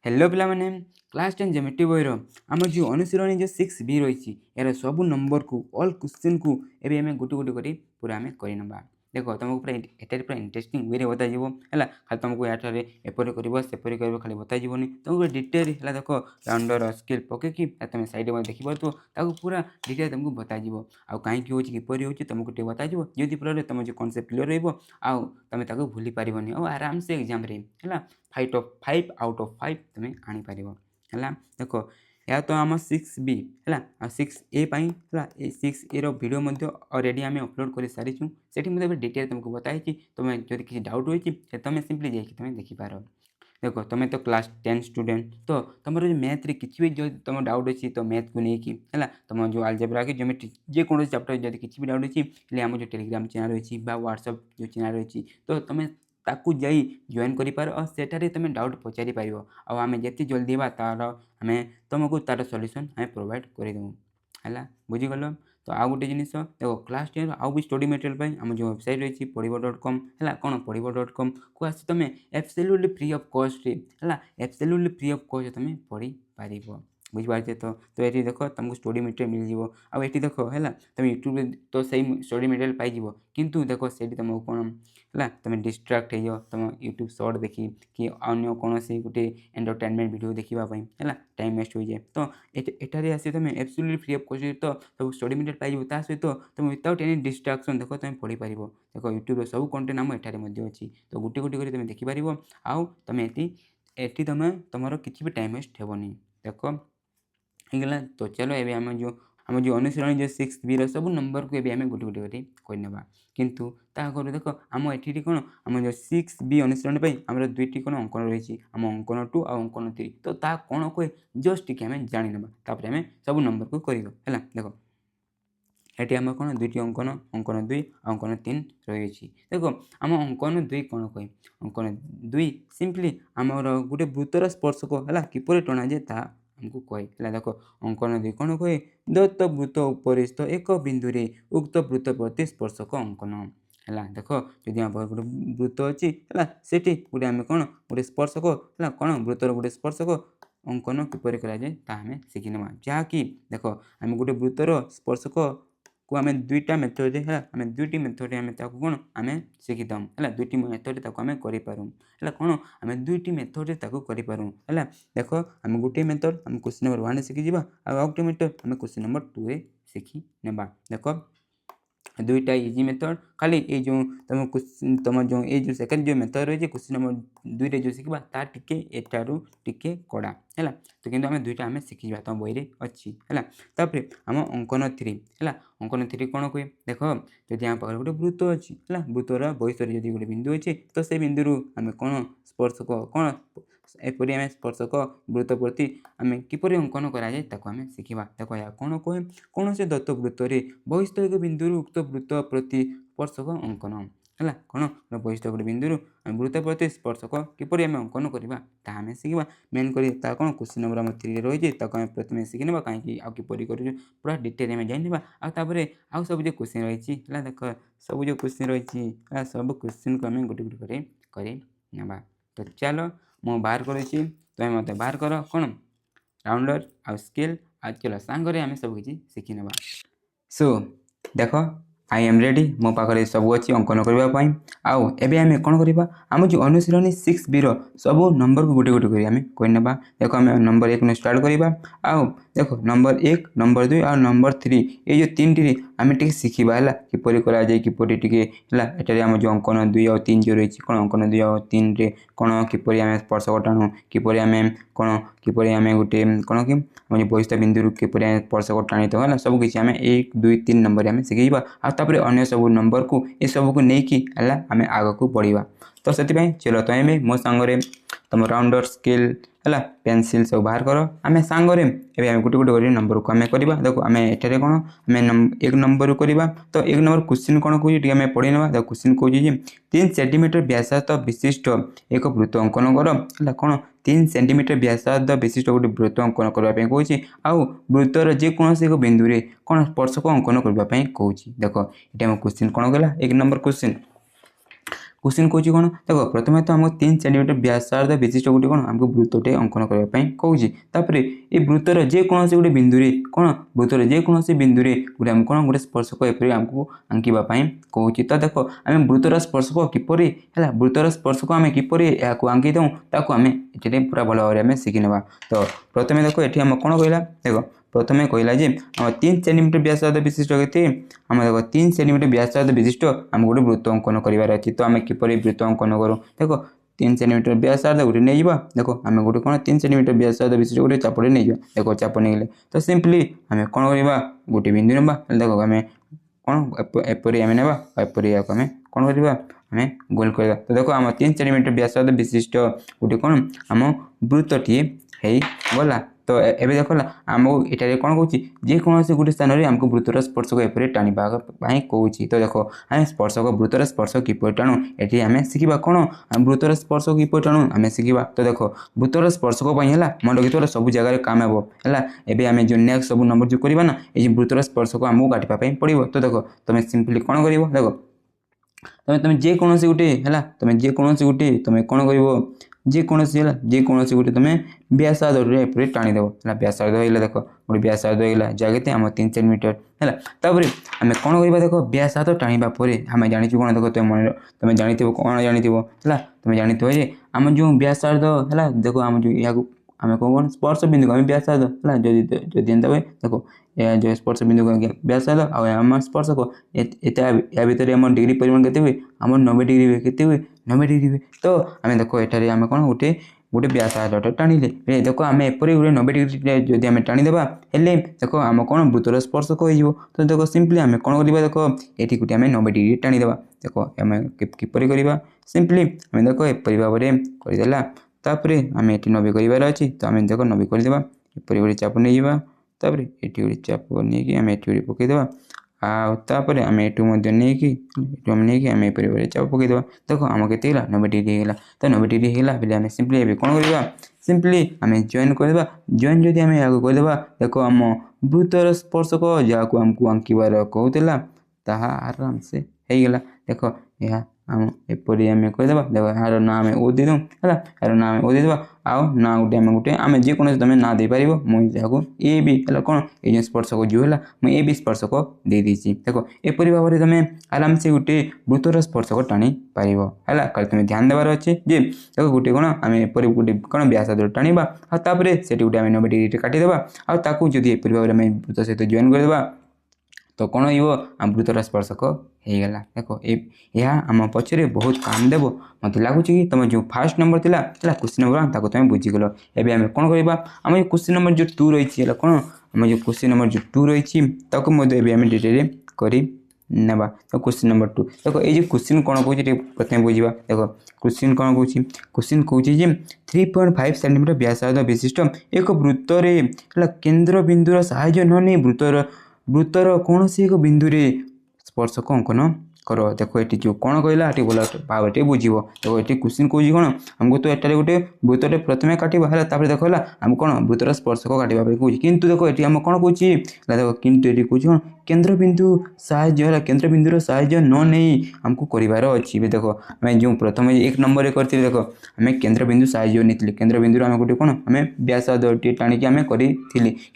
Hello पिला माने class 10 geometry बहिर आम जो अनुशीलनी जो 6B रही यार सब नंबर को ऑल क्वेश्चन को एबे हमें गोटे गोटे करी पूरा हमें करि नबा। देखो तुमको पूरा एटारे पूरा इंटरेस्टिंग वे रे बता जीवो हला खाली तुमको याठारे एपरे करबो सेपरे करबो खाली बता जीवोनी तुमको डिटेल हला देखो राउंडर स्केल पके कि तुम साइड में देखि परतो ताको पूरा डिटेल तुमको बता जीवो आ काई कि होची कि परि होची तुमको टे बता जीवो जदी पूरा तुम जो कांसेप्ट क्लियर रहबो आ तुम ताको भूली परिबोनी आ आराम से एग्जाम रे हला 5 आउट ऑफ 5 तुम्हें आनी पारिबो हला। देखो या तो आम 6B हला आ 6A पाई हला ए 6A रो वीडियो मध्ये ऑलरेडी आमे अपलोड कर सारी छु सेठी मध्ये डिटेल तुमको बताई कि तुमे जदी किसी डाउट होई कि से तुमे सिंपली जाई कि तुमे देखि पारो। देखो तुम तो क्लास 10 स्टूडेंट तो तुम जो मैथ रे किछि भी जो तुम डाउट अछि तो मैथ को नहीं कि हला तुम जो अलजेब्रा के ज्योमेट्री जे कोनो चैप्टर जदी किछि भी डाउट अछि ले हम जो टेलीग्राम चैनल अछि बा व्हाट्सएप जो चैनल अछि तो तुम ताकू जाई जॉइन करि पारो और सेटारे तुम डाउट पचारि पारिबो आ हमें जति जल्दी बा तार हमें तुमको तार सॉल्यूशन हमें प्रोवाइड कर देबो हला बुझी गलो। तो आ गोटे जिनिस देखो क्लास 10 आउ भी स्टडी मटेरियल पाई हम जो वेबसाइट रही पढ़िबो.com हला कोन पढ़िबो.com को आसी तुम एब्सोल्युटली फ्री ऑफ कॉस्ट रे हला एब्सोल्युटली फ्री ऑफ कॉस्ट तुम पढ़ी पारिबो बुझ पारते। तो एठी देखो तुमको स्टडी मटेरियल मिल जीवो आ एठी देखो हला तुम यूट्यूब तो सही स्टडी मटेरियल पाई जीवो किंतु देखो सेठी तुमको कोन हला तुम डिस्ट्रैक्ट हे जो तुम यूट्यूब शॉर्ट देखि कि अन्य कोनोसी गुटे एंटरटेनमेंट वीडियो देखिबा पई हला टाइम वेस्ट हो जाए तो एटारे आसी तुम एब्सोल्युटली फ्री ऑफ कॉस्ट तो सब स्टडी मटेरियल पाई जीवो ता सहित तुम विदाउट एनी डिस्ट्रैक्शन देखो तुम पढ़ी पारिबो। देखो यूट्यूब रो सब कंटेंट हम एटारे मध्ये अछि तो गुटे गुटे करी तुम देखि पारिबो आउ तुम एटी तुम तुमरो किछि भी टाइम वेस्ट हेबोनी। देखो ହେଇଗଲା तो चलो एबे हम जो अनुशीलनी जो 6B रो सब नंबर को एबे हमें गुटे गुटे करी करि नेबा किंतु ता करू देखो हम एठी कोन हम जो 6B अनुशीलनी पई हमर दुईटी कोन अंकन रहिछि हम अंकन 2 आ अंकन 3 तो ता कोन कोइ जस्ट कि हमें जानि नेबा तापर हमें सब नंबर को करियो हला। देखो एटी हम कोन दुईटी अंकन अंकन 2 अंकन 3 रहिछि। देखो हम अंकन 2 कोन कोइ अंकन 2 सिंपली हमर गुटे वृत्तर स्पर्शक हला किपरि टणा जे ता हमको कहे हला। देखो अंकन 2 कोन कहे दत्त वृत्त उपरिस्थ एक बिंदु रे उक्त वृत्त प्रति स्पर्शक अंकन हला। देखो जदि हम गुटे वृत्त अछि हला सेठी गुटे हम कोन गुटे स्पर्शक हला कोन वृत्तर गुटे स्पर्शक अंकन किपरि करा जाय ता हमें सिखि नेबा जा कि देखो हम गुटे वृत्तर स्पर्शक को हमें दुईटा मेथड रे हला हमें दुईटी मेथड रे हमें ताको कोन हमें सिखितम हला दुईटी मेथड रे ताको हमें करि पारू हला कोन हमें दुईटी मेथड रे ताको करि पारू हला। देखो हम गुटे मेथड हम क्वेश्चन नंबर 1 रे सिखि जिबा आ गुटे मेथड हम क्वेश्चन नंबर 2 रे सिखि नेबा। देखो दुईटा इजी मेथड खाली ए जो तुम जो ए जो सेकंड जो मेथड रही क्वेश्चन नंबर 2 रे जो सिखबा ता टिके एटारू टिके कड़ा हला तो किंतु हमें दुईटा हमें सिखि जिबा तुम बही रे अछि हला। तापर हम अंकन 3 हला अंकन 3 कोन कोइ देखो जदि हम पाखर गुटे वृत्त अछि हला वृत्तर बहिष्ठरे जदि गुटे बिंदु अछि तो से बिंदु रु हमें कोन स्पर्शक कोन एपरि हमें स्पर्शक वृत्त प्रति हमें किपरि अंकन करा जाय ताको हमें सिखिबा। देखो या कोन कोइ कोन से दत्त वृत्त रे बहिष्ठ एक बिंदु रु उक्त वृत्त प्रति स्पर्शक अंकन हला कोन बहिष्ठ गुटे बिंदु रु वृत्त प्रति स्पर्शक किपरि हमें अंकन करिबा ता हमें सिखिबा मेन करी ता कोन क्वेश्चन नंबर हम 3 रे रहि जे ताको हमें प्रथमे सिखि नेबा काहे कि आ किपरि करू पूरा डिटेल में जानि नेबा आ तापरे आ सब जो क्वेश्चन रहिछि हला। देखो सब जो क्वेश्चन रहिछि आ सब क्वेश्चन को हमें गुटे गुटे करी नेबा। तो चलो मो बाहर करूछि तो मते बाहर करो कोन राउंडर आ स्केल आ चलो सांग रे हमें सब किछि सिखि नेबा। सो देखो आई एम रेडी मो पाखरे सब अच्छी अंकन करने आउ एबे आमे कौन करबा आम जो अनुशीलनी 6B रो सब नंबर को गोटे गोटे करी आमे करनेबा। देखो आमे नंबर 1 ने स्टार्ट करबा आउ देखो नंबर 1 नंबर 2 और नंबर 3 ये जो तीन टी आमे टिके सिखिबा हला किपरि करा जाय किपरि टिके हला एटारे हम जो अंकन 2 और 3 जो रहिछि कोन अंकन 2 और 3 रे कोन किपरि आमे स्पर्शक टाणु किपरि आमे कोन किपरि आमे गुटे कोन कि हम जो बहिष्ठ बिंदु रु किपरि आमे स्पर्शक टाणी तो हला सब किछि आमे 1 2 3 नंबर आमे सिखिबा आ तापर अन्य सब नंबर को ए सब को नहीं कि हला हमें आगे को बढ़िबा। तो सेति पई चलो तो एमे मो संगरे तुम राउंडर स्केल हला पेंसिल सब बाहर करो हमें संगरे एबे हम गुटे गुटे करी नंबर को हमें करबा। देखो हमें एठारे कोन हमें 1 नंबर करबा तो 1 नंबर क्वेश्चन कोन कोइ टी हमें पढ़ि नेबा। देखो क्वेश्चन को जे 3 सेंटीमीटर व्यासार्ध विशिष्ट एक वृत्त अंकन करो हला कोन 3 सेंटीमीटर व्यासार्ध विशिष्ट गोटे वृत्त अंकन करबा पे कहूची आउ वृत्तर जे कोनोसी एक बिंदु रे कोन स्पर्शक अंकन करबा पे कहूची। देखो एटा हम क्वेश्चन कोन गला 1 नंबर क्वेश्चन क्वेश्चन कौन देख प्रथम तो आमको 3 सेंटीमीटर व्यासार्ध विशिष्ट गोटे कौन आमको वृत्तटे अंकन करने कौन तापर ये वृत्तर जेकोसी गोटे बिंदु कौन वृत्तर जेकोसी बिंदु गोटे आम कौन गोटे स्पर्शक एपरी आमको आंकवाई कौन तो देख आम वृत्तर स्पर्शक किपर है वृत्तर स्पर्शक आम किपर यहाँ आंकी दूँ ताकू आम ये पूरा भल भाव में शिखी ना तो प्रथम देख ये आम कौन कहला देख प्रथम कहला जे आम 3 सेंटीमीटर व्यासार्ध विशिष्ट के आम देख 3 सेंटीमीटर व्यासार्ध विशिष्ट आम गोटे वृत्त अंकन करार अच्छी तो आम किपर वृत्त अंकन करूँ देख 3 सेंटीमीटर व्यासार्ध गोटे नहीं देख आम गोटे कौन 3 सेंटीमीटर व्यासार्ध विशिष्ट गोटे चापटे नहीं देख चाप नहीं गले तो सिंपली आम कौन करवा गोटे बिंदु ना देख आम कौन एपरी आम ना एपरी आम कौन करवा आम गोल करवा तो देख आम 3 सेंटीमीटर व्यासार्ध विशिष्ट गोटे कौन आम वृत्तटी हो गला तो एबे देख आमको ये कौन कौन जेकोसी गोटे स्थान में आमको वृत्तर स्पर्शक एपरी टाणीपा कौन तो देख आम स्पर्शक वृत्तर स्पर्श किपर टाणु ये आम शिखा कौन वृत्तर स्पर्श किपर टाणु आम शिखा तो देख वृत्तर स्पर्शक है मन रखी सब जगह काम है एवं आम जो नेक्स्ट सब नंबर जो करवा ना ये वृत्तर स्पर्शक आमको काटापी पड़ो तो देख तुम सिंपली कौन कर देख तुम जेकोसी गोटे है तुम जेकोसी गोटे तुम कौन कर जेकोसी है जेकोसी गोटे तुम व्यासार्ध एपरी टाणीदेव है व्यासार्ध होगा देख गोटे व्यासार्ध होगा जगह आम 3 सेंटीमीटर है तापर आम कौन करवा देख व्यासार्ध टाणीबा आम जानी कौन देख तुम मन तुम जानी कौन जानी है तुम जानी जे आम जो व्यासार्ध है देख आम जो यहाँ आम कौन स्पर्श बिंदु आम व्यासार्ध है जदि एंता हुए देख या जो स्पर्श बिंदु व्यासार्ध आम स्पर्शक या भितर आम डिग्री परिमाण के आम 90 डिग्री के 90 डिग्री हुए तो आम देख एठारे आम कौन गोटे गोटे व्यासार्ध टाणिले देख आम एपरी गोटे 90 डिग्री जदि आम टाणीदेवा हेले देख आम कौन वृत्तर स्पर्शक हो तो देख सिंपली आम कौन करवा देख ये गोटे आम 90 डिग्री टाणीदेवा देख आम किपर करवा सिंपली आम देख एपरी भाव में करदेला तापर आम ये 90 करार अच्छी तो आम देख 90 करदे एपरी गोटे चाप नहीं तापर ये गोटे चाप नहीं आम ये गोटे पकईदेवा आपर आम एटू नहीं आम एपरी गोटे चाप पकईदेवा देख आम के 90 डिग्री होगा तो 90 डिग्री होगा बोले आम सिंपली ए कौन करवा सिंपली आम जॉइन करदे जॉइन जदि आम यहाँ करदे देख आम वृत्तर स्पर्शक जहाँ आमको आंकबार कहूला ताहा आराम से होगला देख यह आम एपरी आम करदे देख यार ना आम ओ देदें है यार ना आम ओ देदें आउ ना गोटे आम गोटे आम जेकोसी तुम ना दे पार मुझे ए भी है कौन ये स्पर्शक जो है मुझे ए भी स्पर्शक दे देती देख एपरी भाव में तुम आराम से गोटे वृत्तर स्पर्शक टाणी पार है कल तुम ध्यान देवार अच्छे जे देख गोटे कौन आम एपरी गोटे कौन व्यासार्ध टाणीबा आपर से गोटे आम 90 डिग्री काटिदेवा आउ जदि एपरी भाव में वृत्त सहित जॉइन करदेवा तो कौन हो वृत्तर स्पर्शक होगा देख यह आम पचर बहुत काम देव मत लगुच कि तुम जो फास्ट नंबर थी क्वेश्चन नंबर 1 तुम बुझीगल एवं आम कौन करवा आम क्वेश्चन नंबर जो 2 रही है कौन आम जो क्वेश्चन नंबर जो 2 रही आम डिटेल कर ना तो क्वेश्चन नंबर 2 देख ये क्वेश्चन कौन कौन प्रथम बुझा देख क्वेश्चन कौन कौन क्वेश्चन कौन 3.5 सेंटीमीटर व्यासार्ध विशिष्ट एक वृत्तर केन्द्र बिंदुर साहाय्य न नहीं वृत्तर कौन सी एक बिंदु स्पर्शक अंकन कर देख ये जो कौन कहला ये भल भाव बुझे देख ये क्वेश्चन कौन कौन आमको तो ये गोटे वृत्तटे प्रथम काटा है देख आम कौन वृत्तर स्पर्शक काटापी कौन कितु देख ये आम कौन कौन देख कितु ये कौन कौन केन्द्र बिंदु साहाय्य है केन्द्र बिंदुर साहाय्य न नहीं आमको करार अच्छी देख आम जो प्रथम 1 नंबर करते देख आम केन्द्र बिंदु साहाय्य नहीं केन्द्र बिंदु आम गोटे कौन आम व्यासार्ध टाणी आम करी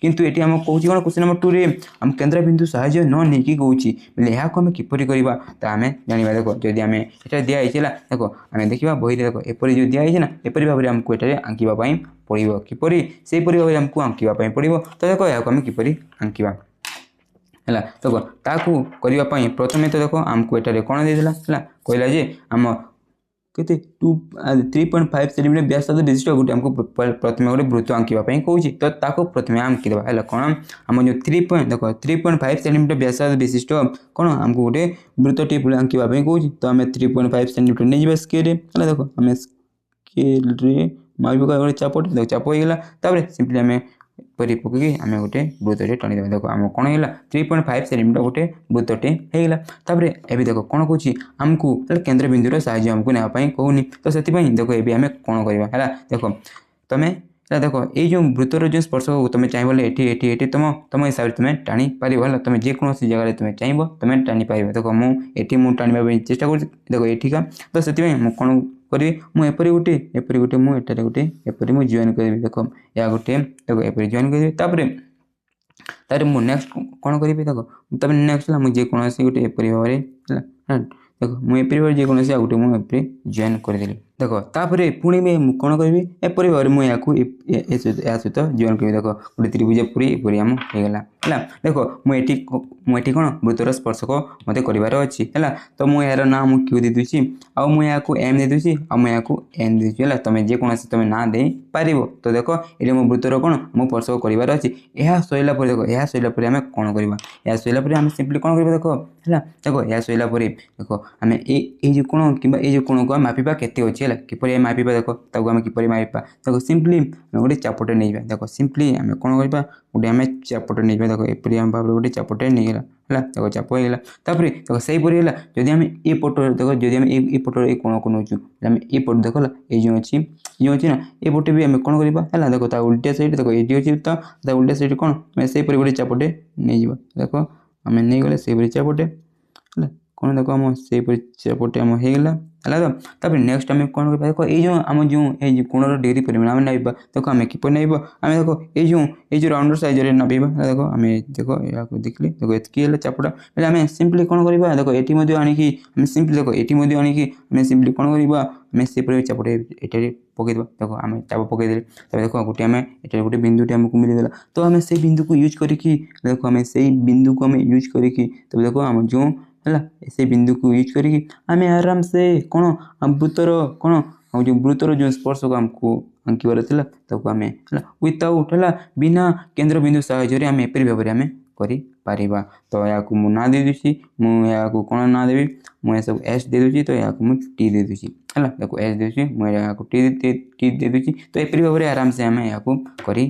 किंतु ये आम कौन कौन क्वेश्चन नंबर 2 रे आम केन्द्र बिंदु साहाय्य न नहीं कौन बोले यहाँ आम किपर करवा तो आम जाना देख जदि आम ये दिखाई देख आम देखा बही देख एपरी जो दिखाई ना एपरी भाव में आमको ये आंकवाई पड़ो किपर से भाव में आमको आंकवाई पड़ो तो देख यहाँ आम किपर आंकवा है तो ताकू करने प्रथम तो देख आमको ये कौन देला कहला जे आम के 3.5 सेंटीमीटर व्यासार्ध विशिष्ट गोटे आमको प्रथम गोटे वृत्त आंकवाई कौन तो ताको प्रथम आंकीदेवा है कौन आम जो 3.5 सेंटीमीटर व्यासार्ध विशिष्ट कौन आमको गोटे वृत्तटे आंकवाई कौन तो आम 3.5 सेंटीमीटर नहीं जावा स्केल है देख आम स्केल मापी पका गोटे चापट देख चाप होगा तापर सिंपली आम परी पकई आम गोटे वृत्तटे टाणीदेवा देख आम कौन है 3.5 सेंटीमीटर गोटे वृत्तटे होगा तापर एवं देख कौन कौन आमको केन्द्र बिंदुर साहाय्य आमको नापी कहूनी तो से देख ये आम कौन करवा है देख तुम देख ये वृत्तर जो स्पर्श को तुम चाहिए ये तुम तुम हिसाब से तुम टाणी पार है तुम जेकोसी जगह तुम चाहिए तुम टाणी पार देख मुझे टाणी चेष्टा कर देख ये तो से कौन करी मुझे गोटे मुझे गोटे एपरी मुझे जॉइन करी देख या गोटे देख एपरी जॉइन करी तापर मुझे नेक्स्ट कौन करी देख तब नेक्स्ट मुझे जेकोसी गोटे एपरी भाव में देख मुझे भाव जेकोसी गोटे मुझे जॉइन करदेली देख तापर पुणी कौन करी एपरी भाव में मुझे सहित जॉइन करी देख गोटे त्रिभुज पूरी आम होगा है देख मुझे कौन वृत्तर स्पर्शक मत करार अच्छी है तो मुझे यार ना मुझे क्यू दे दूसरी आउ मुझे एम दे दूसरी आउ एन दे दूसरी है तुम जेकोसी तुम ना दे पार तो देख ये मो वृत्तर कौन मो स्पर्शक करार अच्छी यह सैला देख यह सैला आम कौन करवा या सैला आम सिंपली कौन कर देख है देख या सैला देख आम ये कोण कि ये कोण को मापिबा केते अच्छी है किपर मापिबा देख ताको आम किपर मापिबा देख सिंपली गोटे चापटे नहीं देख सिंपली आम कौन करवा गोटे आम चापटे नहीं देख एपरी आम भाव गोटे चापटे नहीं है देख चाप होगा तापर देख से है जदि आम ये पट देख जदि आम ये पट ये कोण को नौचु आम ये पट देख ये जो अच्छी ना ये पटे भी आम कौन करवा है देख उल्टा साइड देख ये अच्छी तो उल्टा साइड कौन से गोटे चापटे नहीं देख आम नहीं गले से चापटे है कौन देख आम से चापटे आम होगा है तो नेक्स्ट आम कौन कर देख ये आम जो कोणर डिग्री परिमाण आम नाइबा देख आम किपर नाइबा आम देख ये जो राउंडर साइज नाइबा देख आम देख या देखिए देख ये चापटा आम सिंपली कौन करवा देख ये आणिकी सिंपली देख ये आणिकी आम सिंपली कौन करवा आम से चापटे ये पकईद देख आम चाप पकईदे तब देख गोटे आम ये गोटे बिंदुटे आमको मिलगला तो आम से बिंदु को यूज करके देख आम से बिंदु को आम यूज करके तब देख आम जो है से बिंदु को यूज करके आम आराम से कौन वृत्तर कौन जो वृत्तर जो स्पर्श को आमको आंकबार था तक आम है विदाउट है बिना केन्द्र बिंदु साहय आम एपरी भाव में कर तो या ना दे दूसरी मुझे कौन ना देवी मुझे सब एस दे दूसरी तो या मुझे टी दे दूसरी है देखो एस दे दूसरी मुझे टी दे दूसरी तो एपरी भाव में आराम से आम या कर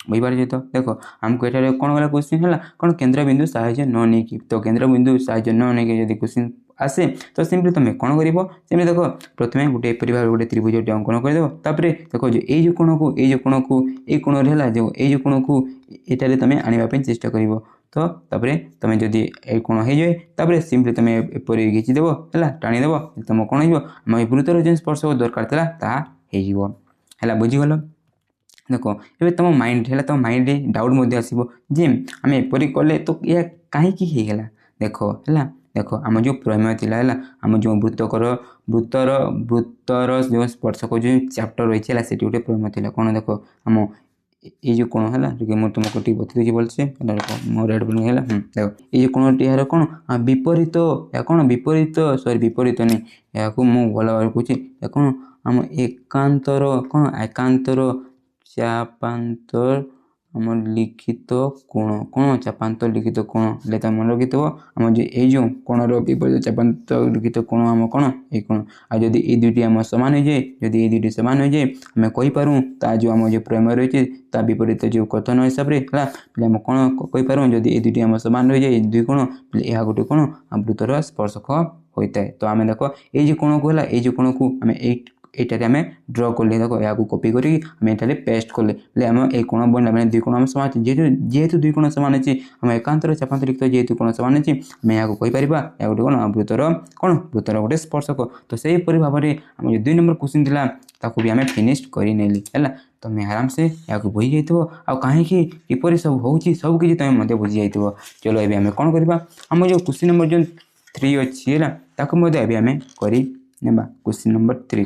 बुझीपारे तो देख आमको ये कौन गला क्वेश्चन है कौन केन्द्र बिंदु साहय न नहीं तो केन्द्र बिंदु साहय न नहीं जब क्वेश्चन आसे तो सिंपली तुम कौन कर सेमती देख प्रथम गोटे एपरी भाव गोटे त्रिभुजटे अंकन करदेव तापर देख जो ये कोण को ये कोण को ये कोण है जो ये कोण को ये तुम आने चेष्टा कर तो तापर तुम जदि ये कोण हो जाए तापर सिंपली तुम एपरी घिचिदेव है टाणीदेव तुम कौन हो वृत्तर जो स्पर्श दरकार था है बुझीगल देख ये तुम माइंड है तुम माइंड डाउट आसो जे आम एपरी कले तो यह कहीं देख है देख आम जो प्रमेय थी है आम जो वृत्तर जो स्पर्शक जो चैप्टर रही है से गोटे प्रमेय थी कौन देख आम ये जो कोण है मुझे तुमको टी बता दूसरी भलसे मो रेड बोल है देख ये कोण यार कौन विपरीत या कौन विपरीत सॉरी विपरीत नहीं या मुझे भल भाव कहूँ कौन आम एकांतर कौन एकांतर चापांतर आम लिखित कोण कौन चापांतर लिखित कोण ले तुम मन रखी आम जो कोणर विपरीत चापांतर लिखित कोण आम कौन ये कोण आदि ये दुईटी आम सामान हो जाए जदि ये दुईटी सामान हो जाए आम कहींपारूँ ता जो आम जो प्रमेय रही है विपरीत जो कथन हिसाब से है आम कौन कहींपारूँ जदि ये दुईटी आम सामान रही जाए दुई कोण यह गोटे कोण वृत्तर स्पर्शक होता है तो आम देख ये कोण को है ये कोण को आम ये आम ड्र कले देख या कॉपी करके पेस्ट कले आम एक कोण बनला मैंने दुई कोण आम सामान जेहेतु दुई कोण सामान अच्छी आम एकांतर चापांतर लिखित जेहेतु कोण सामान अच्छी आम यहाँ कहीपर या गोटे कौन वृत्तर गोटे स्पर्शक तो से भाव में आम जो 2 नंबर क्वेश्चन था ताकू भी आम फिनिश करनेली है तुम आराम से या बुझी जाइए आ कहीं किपर सब हो सब किसी तुम मत बुझी जाइए चलो ये आम कौन करवा आम जो क्वेश्चन नंबर जो 3 अच्छी है ताकू आम कर क्वेश्चन नंबर 3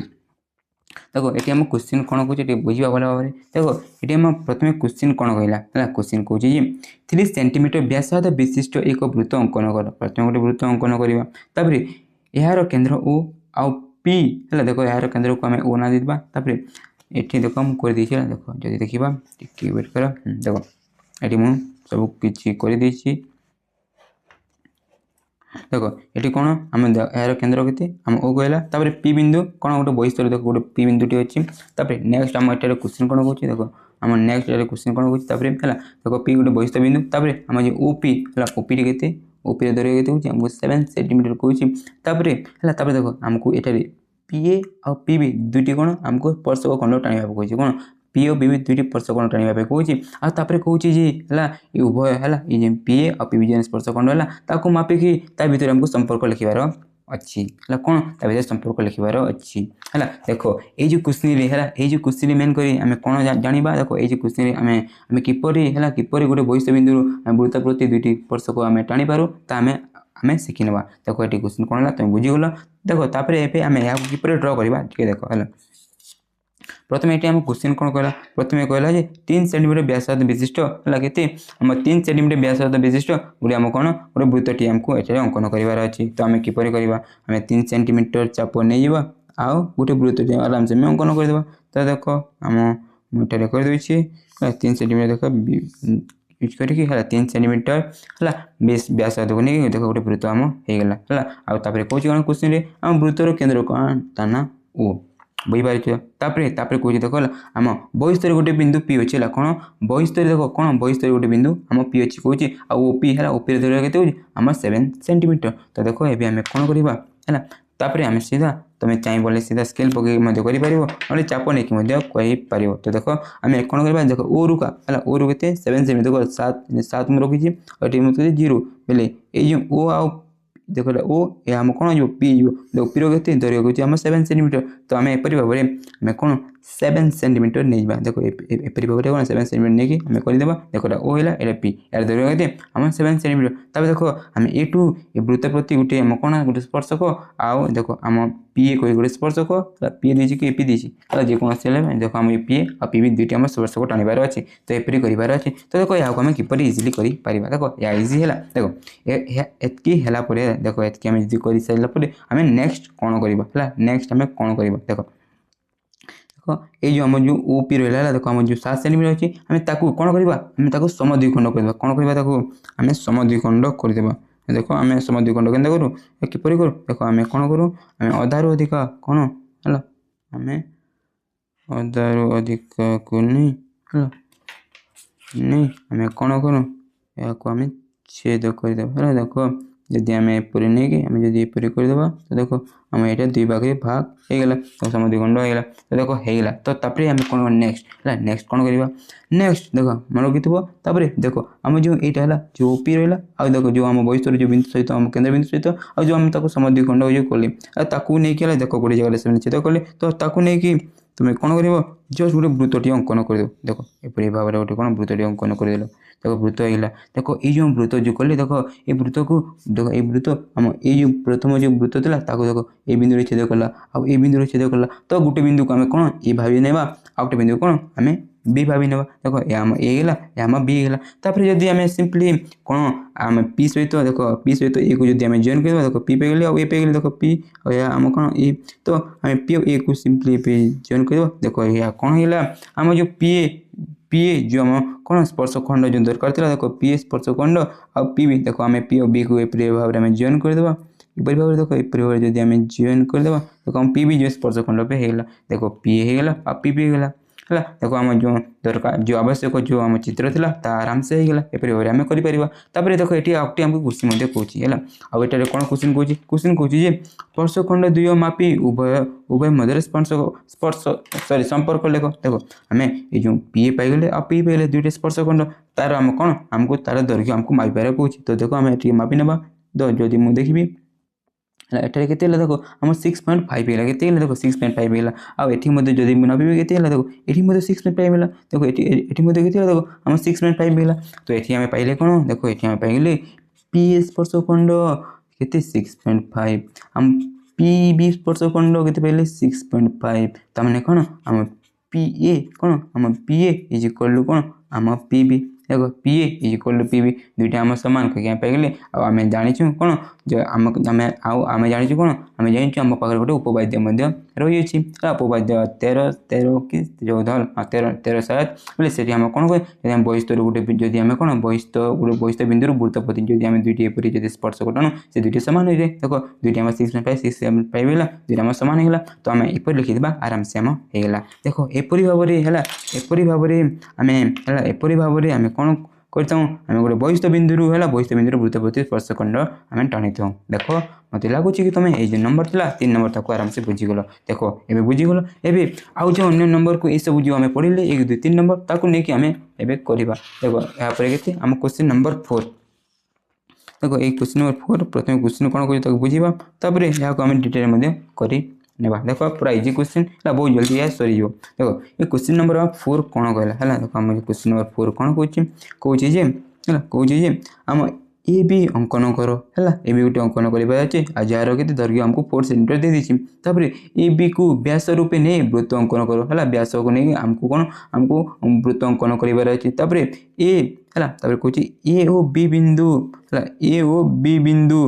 देखो ये आम क्वेश्चन कौन कहे बुझा भल भाव में देख ये आम प्रथम क्वेश्चन कौन कहला क्वेश्चन कहे 3 सेंटीमीटर व्यासार्ध विशिष्ट एक वृत्त अंकन कर प्रथम गोटे वृत्त अंकन करवा तापर यार केन्द्र ओ आउ पी है देख यार केन्द्र को आम ओ ना देवा तापर ये देख मुझे कर देख जब देखा टी वेट कर देख ये मुझे सब किसी कर देख ये कौन आम यार केन्द्र के आम ओ कहला तापर पी बिंदु कौन गोटे बहिस्तर देख गोटे पी बिंदुटी अच्छी तापर नेक्स्ट आम ये क्वेश्चन कौन कहे देख आम नेक्स्ट क्वेश्चन कौन कहे है देख पी गोटे बहिस्तर बिंदु तापर आम जो ओपी है ओपी के ओपी दर के आमको 7 सेंटीमीटर कहूँ है देख आमको ये पीए आ पीबी दुईटी कौन आमको स्पर्शक खंड टाणा कौन पी और पीबी दुईटी स्पर्शखंड टाणिबा पे कहूची आ तापर कहूची जे हला ए उभय हला ए जे पीए और पीबी जे स्पर्शखंड हला ताको मापिकी ता भितर हमको संपर्क लिखिबार अच्छी हला कोन ता भितर संपर्क लिखिबार अच्छी हला देखो ए जो क्वेश्चन रे हला ए जो क्वेश्चन मेन करी हमें कोन जानिबा देखो ए जो क्वेश्चन रे हमें किपरि हला किपरि गोटे बहिष्ठ बिंदु वृत्त प्रति दुईटी स्पर्शक हमें टाणी पारू ता हमें शिखि नबा देखो एटी क्वेश्चन कोन हला तुम बुझी गलो देखो तापर एपे हमें या किपरि ड्रा करबा ठीक देखो हला प्रथम ये आम क्वेश्चन कौन कहला प्रथम कहला 3 सेंटीमीटर व्यासार्ध विशिष्ट है केते हम 3 सेंटीमीटर व्यासार्ध विशिष्ट गोटे आम कौन गोटे वृत्तटी आमको ये अंकन करार अच्छी तो आम किपर करवा आम 3 सेंटीमीटर चाप नहीं जावा आउ गोटे वृत्तटी आराम से अंकन करदे तो देख आम मुझे करदे 3 सेंटीमीटर देख यूज करके 3 सेंटीमीटर है व्यासार्ध को नहीं देख गोटे वृत्त आम होगला है आउे कौन कौन क्वेश्चन आम वृत्तर केन्द्र कौन ता ना ओ बुझीपार कौन देख आम बहिस्तर गोटे बिंदु पी अच्छे कौन बहिस्तर देख कौन बहिस्तर गोटे बिंदु आम पी अच्छी कौन आउ ओपी है ओपी धरवा के आम 7 सेंटीमीटर तो देख ये आम कौन करवा है आम सीधा तुम चाहिए सीधा स्केल पकड़ कर चाप नहीं पार तो देख आम कौन करवा देख ओ रुका है ओ रु के 7 सेंटीमीटर देख 7 मुझे रखी और 0 बोले ये ओ आउ देख ओ ये आम कौन हो पी जो पी के धरवा आम 7 सेंटीमीटर तो आम एपरी भाव में आम कौन 7 सेंटीमीटर नहीं जा देखो एपरी भाव में कौन 7 सेंटीमीटर नहीं आम करदेवा देख ओ है पी यार धरवा के आम 7 सेंटीमीटर तब देखो आम एटू वृत्त प्रति गोटे आम कौन गोटे स्पर्शक आउ देखो आम पीए कोई गोटे स्पर्शक पी दी कि एपी दी जेकोसी देख आम पीए और पी दुईटी आम स्पर्शक टाणिबार अच्छे तो एपरी करार अच्छे तो देखो यहाँ आम किपर इजिली कर देखो या इजी है देखो एतकी है देख एतकी आम जी कर सारापर आम नेक्स्ट कौन करवा नेक्स्ट आम कौन करवा देखो ये जो आम जो ओपी रहा है देखो आम जो 7 सेंटीमीटर अच्छी आम कौन करवा आम समद्विखंड करवा कौन करवा आम समद्विखंड करदेवा देखो आम समद्विखंड के करूँ किपर करूँ देखो आम कौन करूँ आम अधारू अधिक कौन है आम अधारू अधिक को नहीं आम कौन करूँ या आम छेद करदेवा है देखो जदि आम एपरी नहीं कि आम जब एपरी करदेवा तो देखो आम यहाँ 2 भाग भाग होगला तो समद्विखंड होगला तो देखो होगला तो तापर आम कौन नेक्स्ट है नेक्स्ट कौन करवा नेक्स्ट देखो मन रखी देखो आम जो यहाँ है जो ओपी रहा आ देखो जो आम बहिस्तर जो बिंदु सहित आम केन्द्र बिंदु सहित आ जो आम समद्विखंड जो कले नहीं कि देखो गोटे जगह से छेद कले तो नहीं तुम कौन कर जस्ट गोटे वृत्तटी अंकन कर देखो एपरी भाव में गोटे कौन वृत्तटी अंकन करदेल देखो वृत्त होगा देखो ये जो वृत्त जो कले देखो ये वृत्त को देखो ये वृत्त आम ये जो प्रथम जो वृत्त था देखो ये बिंदु छेद कला आउ ये बिंदु छेद कला तो गोटे बिंदु को आम कौन ए भावी ना आ गोटे बिंदु कौन आम बी भावी ना देखो आम ए गला आम बी गला तापर जदि आम सिंपली कौन आम पी सहित देखो पी सहित ए को जब आम जॉइन कर देखो पी पे गले और ए पे गले देखो पी और आम कौन ए तो आम पी और ए को सिंपली पे जॉइन कर देखो या कौन है आम जो पीए जो आम कौन स्पर्शखंड जो दरकार था देखो पीए स्पर्शखंड आ पी देखो आम पी और बी को एपरी भाव में जॉइन करदेवा एपरी भाव देखो एपरी भाव जब आम जॉइन करदेवा देखो आम पी जो स्पर्शखंड पे होगला देखो पी होगला आ पी भी होगला है देखो आम जो दरकार जो आवश्यक जो आम चित्र था आराम से होगला एपरी भाव में कर देखो ये आउटे आमको क्वेश्चन कहूँ आउ ये कौन क्वेश्चन कहूँ स्पर्शखंड दुई मापी उभय मध्य स्पर्श सॉरी संपर्क लेख देखो आम ये जो पी पाइगले आ पी पाइले दुईटे स्पर्शखंड तार आम कौन आमको तार दैर्घ्य आमको मापिबार कहूँ तो देखो आम ये मापी ना तो जदि मुझे देखी एठारे केते देखो आम 6.5 है केते देखो 6.5 है आठ जब नबी केते देखो ये 6.5 है देखो ये केते देखो आम 6.5 है तो ये आम पाइले कौन देखो ये आम पाइले पी स्पर्शखंड केते 6.5 आम पी बी स्पर्शखंड केते पाइले 6.5 तामाने कौन आम पी ए कौन आम P A is equal to कौन आम पी बी देखो P A is equal to P B दुईटा आम सामान कहीं पाइले आम जाचु कौन जो आम आम जाचु कौन आम जाचु आम पाखे गोटे उपवाद्य रही उपवाद्य 13 कि 14 13 शायद बोले से आम कौन कहे बहिस्तर गोटे जदि आम कौन बहिस्तर बिंदु वृत्तपति जदि आम दुईटी एपरी जब स्पर्श टाणु से दुईटी सामान हो जाए देखो दुईटी आम 6.5 है दुईटा आम सामान होगा तो आम एपरी लिखिदा आराम से आम होगा देखो एपरी भाव में है एपरी भाव में आम एपरी भाव में आम कौन करता आम गोटे बहिष्ठ बिंदु है बहिष्ठ बिंदु वृत्त प्रति स्पर्शखंड आम टाणी था देख मत लगुच कि तुम ये नंबर था 3 नंबर तक आराम से बुझीगल देख ए बुझीगल एवं आउ जो अन्य नंबर को ये सब जो आम पढ़े 1 2 3 नंबर ताकू नहीं आम एवं करवा देख यहाँ आम क्वेश्चन नंबर 4 देखो ये क्वेश्चन नंबर 4 प्रथम क्वेश्चन कौन कर बुझा तापर यहाँ आम डिटेल कर देख पूरा इजी क्वेश्चन है बहुत जल्दी यह सरी देखो ये क्वेश्चन नंबर 4 कौन कहला देखो आम क्वेश्चन नंबर 4 कौन कहे आम ए बी अंकन कर है ए बी गोटे अंकन कर जार के दैर्घ्य आमको 4 सेंटीमीटर दे दी तापर ए बी को व्यास रूपे नहीं वृत्त अंकन कर है व्यास को नहीं आमको कौन आमको वृत्त अंकन कर ए है कहे ए ओ बी बिंदु है ए ओ बी बिंदु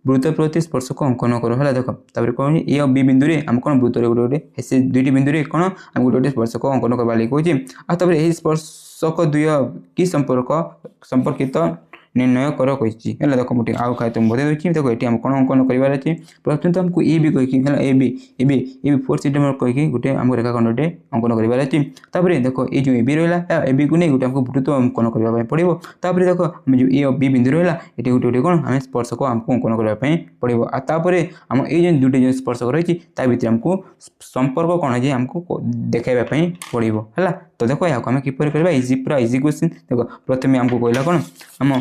वृत्त प्रति स्पर्शक अंकन कर है देख तापर कौन ए और बी बिंदु आम कौन वृत्त गोटे गोटे से दुईटी बिंदु कौन आम गोटे गोटे स्पर्शक अंकन करवा लगे कहे तापर यही स्पर्शक दुई कि संपर्कित निर्णय कर कही देख मुझे आउ खाए तुम बता दूसरी देखो ये कौन अंकन करार अच्छे प्रथम तो आमको ए बी कहीकि ए बी 4 सेंटीमीटर कहीकि गोटे आमको रेखाखंडे अंकन करार अच्छे तापर देख ये जो ए बी रहा ए बी को नहीं गोटे आमको वृत्त अंकन करने पड़ो तापर देख आम जो ए और बी बिंदु रहा ये गोटे गोटे कौन आम स्पर्शक आमको अंकन करने पड़ो आपर आम ये दुटे जो स्पर्शक रही भितर आमको संपर्क कौन है आमको देखाइवाई पड़ो है तो देखो यहाँ आम किपर करवा इजी पूरा इजी क्वेश्चन देखो प्रथम आमको कहला कौन आम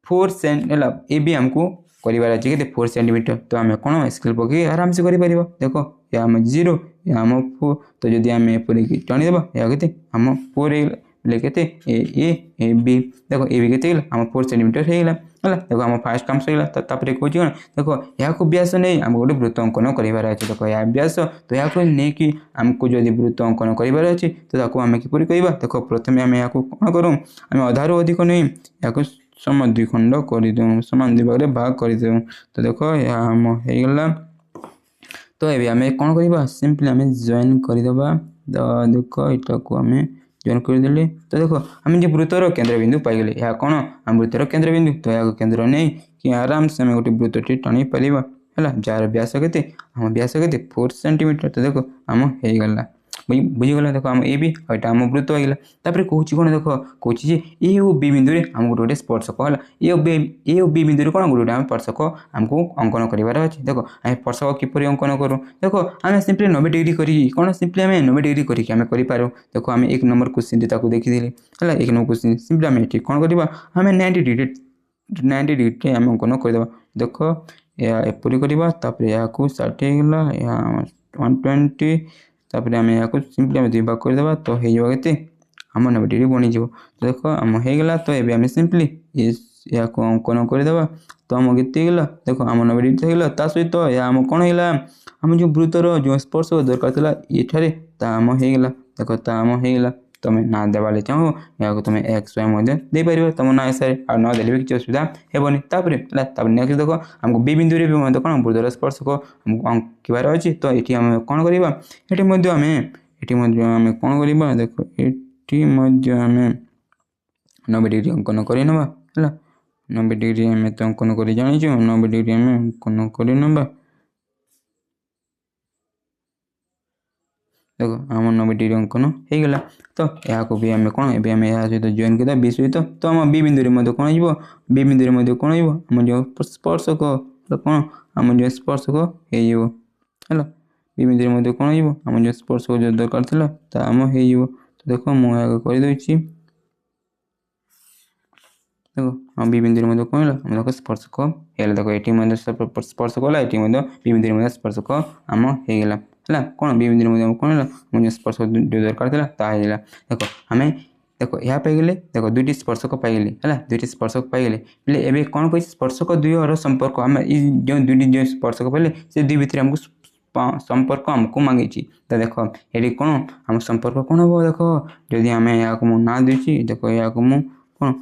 4 सेंट है ए भी आमको करार अच्छे कि 4 सेंटीमीटर तो आम कौन स्केल पकई आराम से कर देखो या आम 0 या आम 4 तो जदि आम एपरिक टाणीदेव या के आम 4 के ए बी देखो ए बी के आम 4 सेंटीमीटर होगा है देखो आम फास्ट काम सर तापर कौन देखो यहाँ व्यास नहीं आम गोटे वृत्त अंकन करार अच्छे देखो यहाँ व्यास तो यहाँ नहीं कि आमको जब वृत्त अंकन करार अच्छे तो ताको किपर कह देखो प्रथम आम यहाँ कौन करूँ आम अधारू अधिक नहीं यहाँ समान 2 खंड कर समान 2 भाग में भाग कर तो देखो यहाँ आम होगा तो ये आम कौन करवा सिंपली आम जॉइन करदे तो देखो यहाँ को आम जॉइन करदे तो देखो आम जो वृत्तर केंद्र बिंदु पाईगले यहाँ कौन आम वृत्तर केंद्र बिंदु तो यहाँ केंद्र नहीं कि आराम से आम गोटे वृत्तटी टाणी पार है जार व्यास के आम व्यास के 4 सेंटीमीटर तो देखो आम होगला बुझीगला देखो आम ए बी यहाँ आम वृत्त होगा तापर कौन कौन देखो कहे ए और बी बिंदु आम गोटे गोटे स्पर्शक है ए और बी बिंदु कौन गोटे गोटे आम स्पर्शक आमको अंकन करार अच्छे देखो आम स्पर्शक किपर अंकन करूँ देखो आम सिंपली 90 डिग्री करी कौन सिंपली आम 90 डिग्री करके आम करूँ देखो आम 1 नंबर क्वेश्चन देखी है 1 नंबर क्वेश्चन सिंपली आम ये कौन करवा आम 90 डिग्री आम अंकन करदे देखो या एपरी करवा तापर यहाँ को 60 होगा यहाँ 120 तापर आम यहाँ सिंपली आम 2 भाग करदे तो होते आम 90 डिग्री बनीज तो देखो आम होगा तो ये आम सिंपली यहाँ को अंकन करदे तो आम के देखो आम 90 डिग्री होगा ता सहित आम कौन होगा आम जो वृत्तर जो स्पर्श दरकार था ये आम होगा देखो आम होगा तुम ना देवाले चाहो या तुम एक्स वाई दे पार तुम ना हिसाब से न देले भी किसी असुविधा हेबनी नेक्स्ट देखो आमको बी बिंदु भी कौन वृत्तर स्पर्शक आमको अंकिबार अच्छे तो ये आम कौन करवा ये आम कौन करवा देखो ये आम 90 डिग्री अंकन करवा है 90 डिग्री आम तो अंकन कर जानी 90 डिग्री आम अंकन करवा देखो आम 90 डिग्री अंकन होगा तो यहाँ को भी आम कौन एम यहाँ सहित जॉइन कर बी सहित तो आम बी बिंदु कौन हो बी बिंदु कौन हो आम जो स्पर्शक कौन आम जो स्पर्शक हो बी बिंदु कौन हो आम जो स्पर्शक जो दरकार था आम हो तो देखो मुझे करदे देखो आम बी बिंदु कौन है आम देखो स्पर्शक है देखो ये स्पर्शक है ये बी बिंदु स्पर्शक आम होगा है कौन बी बिंदु कौन है मुझे स्पर्शक जो दरकार था ताला देखो आम देखो यहाँ पाईगले देखो 2टी स्पर्शक पाईगले है 2टी स्पर्शक पाईगले बोले एवं कौन कही स्पर्शक दुईर संपर्क आम जो 2टी जो स्पर्शक पाइले से 2 भितर आमको संपर्क आमको मांगी तो देखो ये कौन आम संपर्क कौन हम देखो जदि आम यहाँ को ना दूसरी देखो यहाँ को मुझे कौन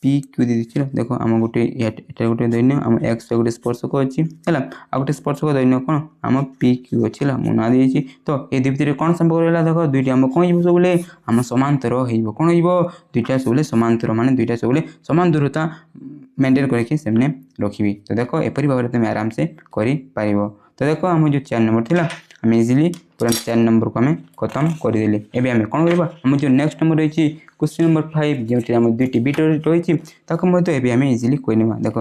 पी क्यू दे दीजिए देखो आम गोटे ये गोटे दैन्य आम एक्स गोटे स्पर्शक अच्छी है आ गोटे स्पर्शक दैन्य कौन आम पी क्यू अच्छी है मुझे ना देती तो ये भितर कौन संपर्क रहा देखो 2टी आम कौन हो सब आम समांतर हो कौन हो 2टा सब समांतर माने 2टा सब समान दूरता मेंटेन करके रखी तो देखो एपरी भाव में तुम आराम से कर तो देखो आम जो 4 नंबर थी आम इजिली पूरा 4 नंबर को आम खत्म करदेले। एवं आम कौन करवा आम जो नेक्स्ट नंबर रही क्वेश्चन नंबर 5 जो आम दुईटी बिट रही आम इजिली करवा। देख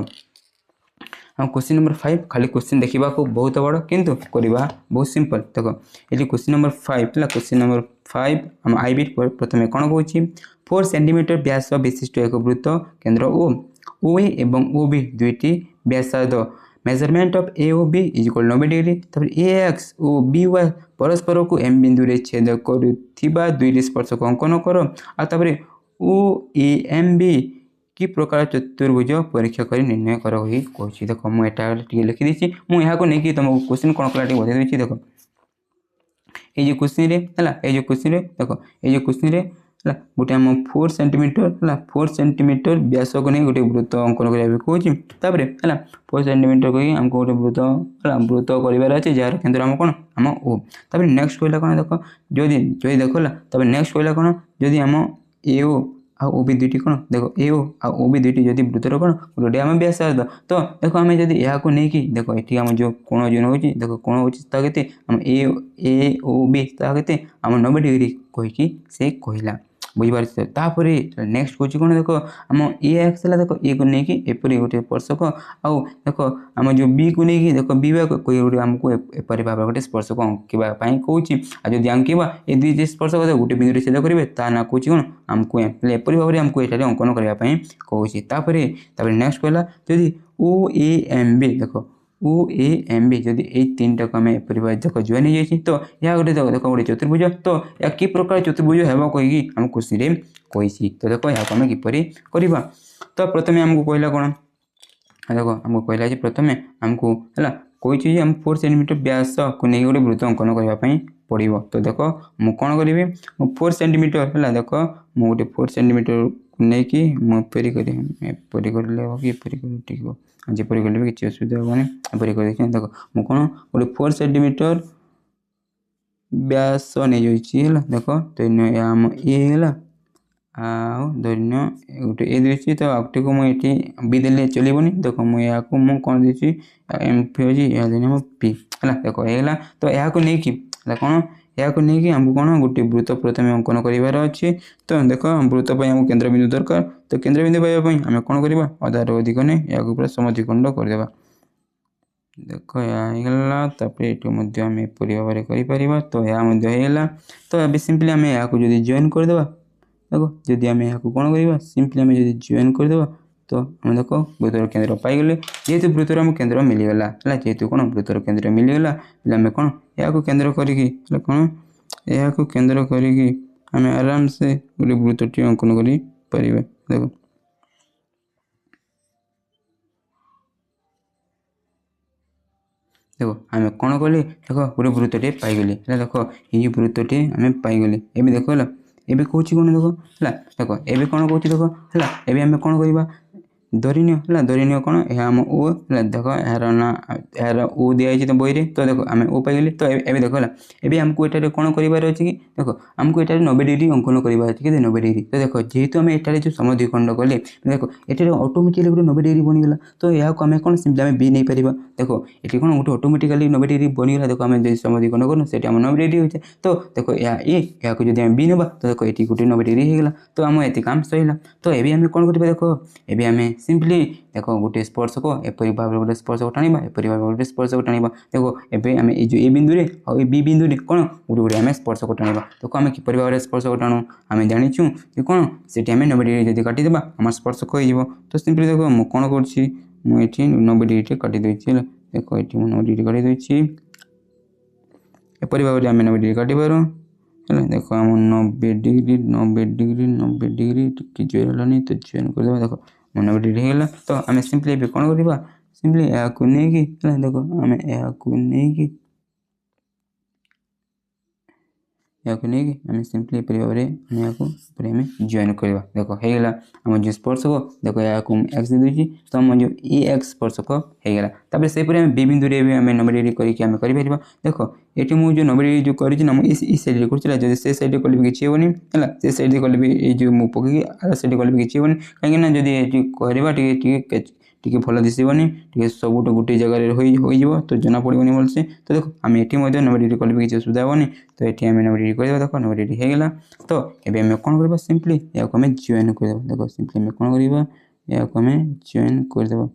हम क्वेश्चन नंबर 5 खाली क्वेश्चन देखा बहुत बड़ किंतु करवा बहुत सिंपल। देख ये क्वेश्चन नंबर 5 है क्वेश्चन नंबर 5 आम आई बिट प्रथम कौन कौन 4 सेंटीमीटर व्यास विशिष्ट एक वृत्त केंद्र ओ ए एवं ओ बी दुईटी व्यासार्ध measurement of A O B is equal 90 degree. तब ए एक्स और बी वाई परस्पर को एम बिंदु रे छेद करुथिबा दुईटी स्पर्शक अंकन कर आपर ओ ए एम बी कि प्रकार चतुर्भुज परीक्षा कर निर्णय कर कही। देख मुझे लिखिदी मुझे नहीं तुमको क्वेश्चन कौन कला बता देख ये क्वेश्चन है क्वेश्चन देख ये क्वेश्चन है गोटे आम 4 सेंटीमीटर है 4 सेंटीमीटर व्यास को नहीं गोटे वृत्त अंकन करा कहूँ है 4 सेंटीमीटर कही आमको गोटे वृत्त है वृत्त करार अच्छे जार केंद्र आम कौन आम ओ। तब नेक्स्ट कहला कौन देख जदि जदि देख तब नेक्स्ट कहला कौन जदि आम ए ओ आ भी दुईटी कौन देख ए ओ भी दुईटी जदि वृत्तर कौन गोटे आम व्यासार्ध तो देख आम जब यहाँ नहीं देख ये आम जो कोण जो नौ देख कोण होते आम ए ओ बी के आम 90 डिग्री कहीकि से कहला बुझीपार। तापर नेक्स्ट कौन कौन देख आम ए एक्स है देख ए को लेकिन एपरी गोटे स्पर्शक आउ देख आम जो बी को लेकिन देख बी कोई गोटे आमको एपरी भाव गोटे स्पर्शक अंकवाई कौन आदि आंकवा ये दुई स्पर्शक गोटे बिंदु छेद करेंगे ता ना कौन कौन आमको एपरी भाव में आमको ये अंकन करने कहूँ। नेक्स्ट कहला जदि ओ ए एम बी देख ओ ए एम बी जदि ये 3 टाक आम एपरी देख जॉइन हो जाए तो यह गोटे देख गोटे चतुर्भुज तो या कि प्रकार चतुर्भुज है कहीकि आम क्वेश्चन कही तो देख यहाँ आम किपर करवा। तो प्रथम आमको कहला कौन देख आमको कहला प्रथम आमको है कही आम 4 सेंटीमीटर व्यास को नहीं गोटे वृत्त अंकन करने पड़ो। तो देख मुझे कौन करी 4 सेंटीमीटर है देख मुझे 4 सेंटीमीटर नहीं कि मुझे एपरी कर ठीक हो जपरी कले भी किसी असुविधा हेनी एपरी कर देख मुझे कौन गोटे 4 सेंटीमीटर व्यास नहीं जाइए देख धन्य आम ए है धन्य गोटे ए देती तो आउटे को मुझे बी दे चलनी देख मुझे कौन देती एम पी अच्छी या धन्य पी है देख ये तो यहाँ नहीं कौन यहाँ नहीं आमको कौन गोटे वृत्त प्रथम अंकन करार अच्छे। तो देख वृत्त आम केंद्र बिंदु दरकार तो केंद्र बिंदु पाइबापी आम कौन करवा अधार अधिक नहीं या पूरा समद्विखंड करदे। देख यहाँ ये आम एपरी भाव में कर तो यहाँ तो ये सिंपली आम यहाँ जब जॉइन करदे देख जदि आम यहाँ कौन करवा सिंपली आम जब जॉइन करदे तो आम देख वृत्तर केंद्र पाईगले जेहेतु वृत्तर आम केंद्र मिलीगला है जेहेतु कौन वृत्तर केंद्र मिलीगला आम कौन यहाँ केंद्र करी कौन यहाँ केंद्र करी आम आराम से गोटे वृत्तटी अंकन कर देख देखो आम कौन कले देख गोटे वृत्तटे पाईगली है देख ये वृत्तटे आम पाईगली एवं देख एवं कौन कौन देख है देख एवं कौन कौन देख है एवं आम कौन करवा धरनीय कौन यह आम ओ देख यार ना यार ओ दिखाई तो बही तो देख आम ओ पाईगले तो ये देख है आमको ये कौन करार अच्छे कि देख आमको ये 90 डिग्री अंकन करार अच्छे कि 90 डिग्री तो देख जेहेतु आम ये जो समद्विखंड कले देख ये ऑटोमेटिकली गोटे 90 डिग्री बनीगला तो यहाँ आम कौन सिंपली आम बी नहीं पार देख ये कौन गोटे ऑटोमेटिकली 90 डिग्री बनीगला देख आम जो समद्विखंड करूँ से 90 डिग्री होता है तो देख यहाँ को जब आम बी ना तो देख ये गोटे 90 डिग्री होगा तो आम ये काम सहीला। तो ये आम कौन कर देख ये आम सिंपली देख गोटे स्पर्शक एपरी भाव में गोटे स्पर्शक टाणवा एपरी भाव में गोटे स्पर्शक टाणवा देख एवं आम ये जो ए बिंदु और बी बिंदु कौन गोटे गोटे आम स्पर्शक टाणवा देख आम किपर भाव में स्पर्शक टाणु आम जाचु कौन से 90 डिग्री जब काटिदेबा आम स्पर्शक हो तो सिंपली देख मुझे कौन कर 90 डिग्री काटिदे देख ये 90 डिग्री काटिदे एपरी भाव में आम 90 डिग्री काटिबार है देख आम 90 degree 90 degree 90 degree T zone तो जोन करदे देख 90 डिग्री होगा तो आम सिंपली कौन करवा सिंपली यहाँ नहीं देख आम यहाँ नहीं आम सिंपली एपरी भाव में यहाँ जॉइन करवा देख होगा आम जो स्पर्शक देख यहाँ एक्स दे तो आम जो ए एक्स स्पर्शक होगा तापर से आम बी बिंदु आम 90 डिग्री करके देख ये मुझे 90 डिग्री जो कर सैड कर से सैड कल भी किसी हेनी है से सैड कल भी जो मुझे पकई आर सैड कल भी किसी हेनी कहीं जब करवा टिके भल दिसबनी टिके सब गोटे जगह हो तो जना पड़ोनी भलसे तो देख आम ये 90 डिग्री कले भी किसी असुविधा हेनी तो ये आम 90 डिग्री कर देख 90 डिग्री होगा तो ये आम कौन करवा सिंपली या आम जॉइन कर देख सिंपली आम कौन करवा या आम जॉइन करदे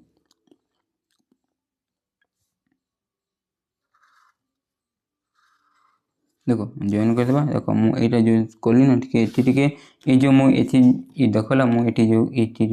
देख जॉइन करदे देख मुझे जो कली ना टे ये जो मुझे देखला मुझे जो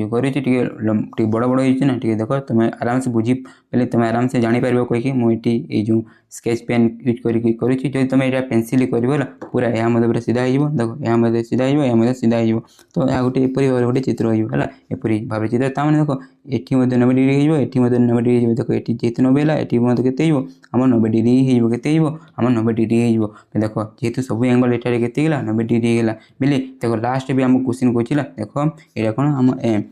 कर बड़ बड़ होना टे देख तुम आराम से बुझी पहले तुम आराम से जापर कहीकि मुझे जो स्केच पेन यूज कर तुम यहाँ पेनसिल कर पूरा यह पूरा सीधा हो देख यह सीधा हो सीधा हो तो यह गोटे एपरी भाव गोटे चित्र होगा एपरी भाव चित्र ताने देख ये 90 डिग्री हो 90 डिग्री देख ये जेहतु 90 है ये के आम 90 डिग्री होते आम 90 डिग्री हो देख जेहतु सब एंगल एटारे के 90 डिग्री होगा बोले देख लास्ट भी आम क्वेश्चन कहला देख ये कौन आम M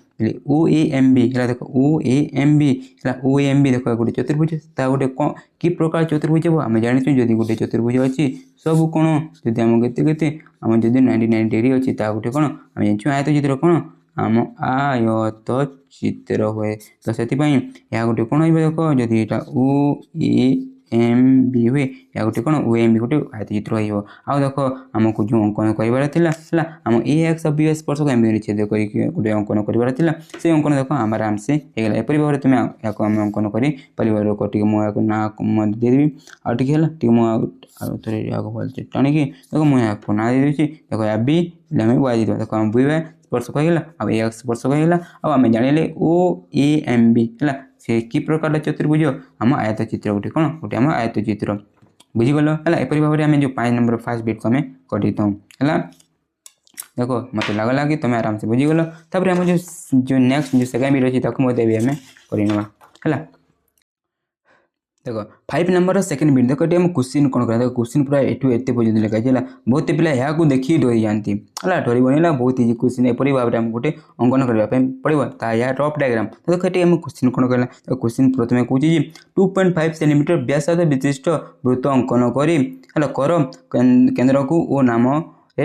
O A M B है देख ओ ए एम बी है ओ एम बी देख गोटे चतुर्भुज ता गोटे कौन कि प्रकार चतुर्भुज हम आम जानी जदि गोटे चतुर्भुज अच्छी सब कौन जदि आम के आम जब 99 डिग्री अच्छी ता गोटे कौन आम जानूँ आयत चित्र कौन आम आयत चित्र हुए तो से यह गोटे कौन हो देख जदि यहाँ ओ ए एम बी हुए या गोटे कौन ओ एम बी गोटे आयत चित्र हो देख आमको जो अंकन करार आम ए एक्स बी स्पर्शक एम छेद कर गोटे अंकन करार से अंकन देख आम आराम से होगा एपरी भाव में तुम या आम अंकन कर मुझे ना देदेवी आगे भलसे टाणिकी देख मुझे ना देदेवी देख या बी आम वाई देख आम बुआ स्पर्शक होगा आ एक्स स्पर्शक होगा आम जाने ओ ए एम बी है से कि प्रकार चतुर्भुज आम आयत चित्र गोटे कौन गोटे आम आयत चित्र बुझीगल है एपरी भाव में आम जो 5 नंबर फर्स्ट बिट को आम कर है देख मत लगला कि तुम आराम से बुझीगल तापर आम जो नेक्स्ट जो सेकेंड बिट अच्छी आम करवा है देख 5 नंबर सेकेंड बिट देख ये क्वेश्चन कौन कर क्वेश्चन पूरा एठू एत पर्यटन लिखा है बहुत पिला यहाँ देखिए डरी जाती है डरबनी बहुत इजी क्वेश्चन एपरी भाव में गोटे अंकन करने पड़ो यहाँ रफ डायग्राम तो देख ये क्वेश्चन कौन कहला क्वेश्चन प्रथम कहे 2.5 सेंटीमीटर व्यासार्ध विशिष्ट वृत्त अंकन कर केन्द्र को ओ नाम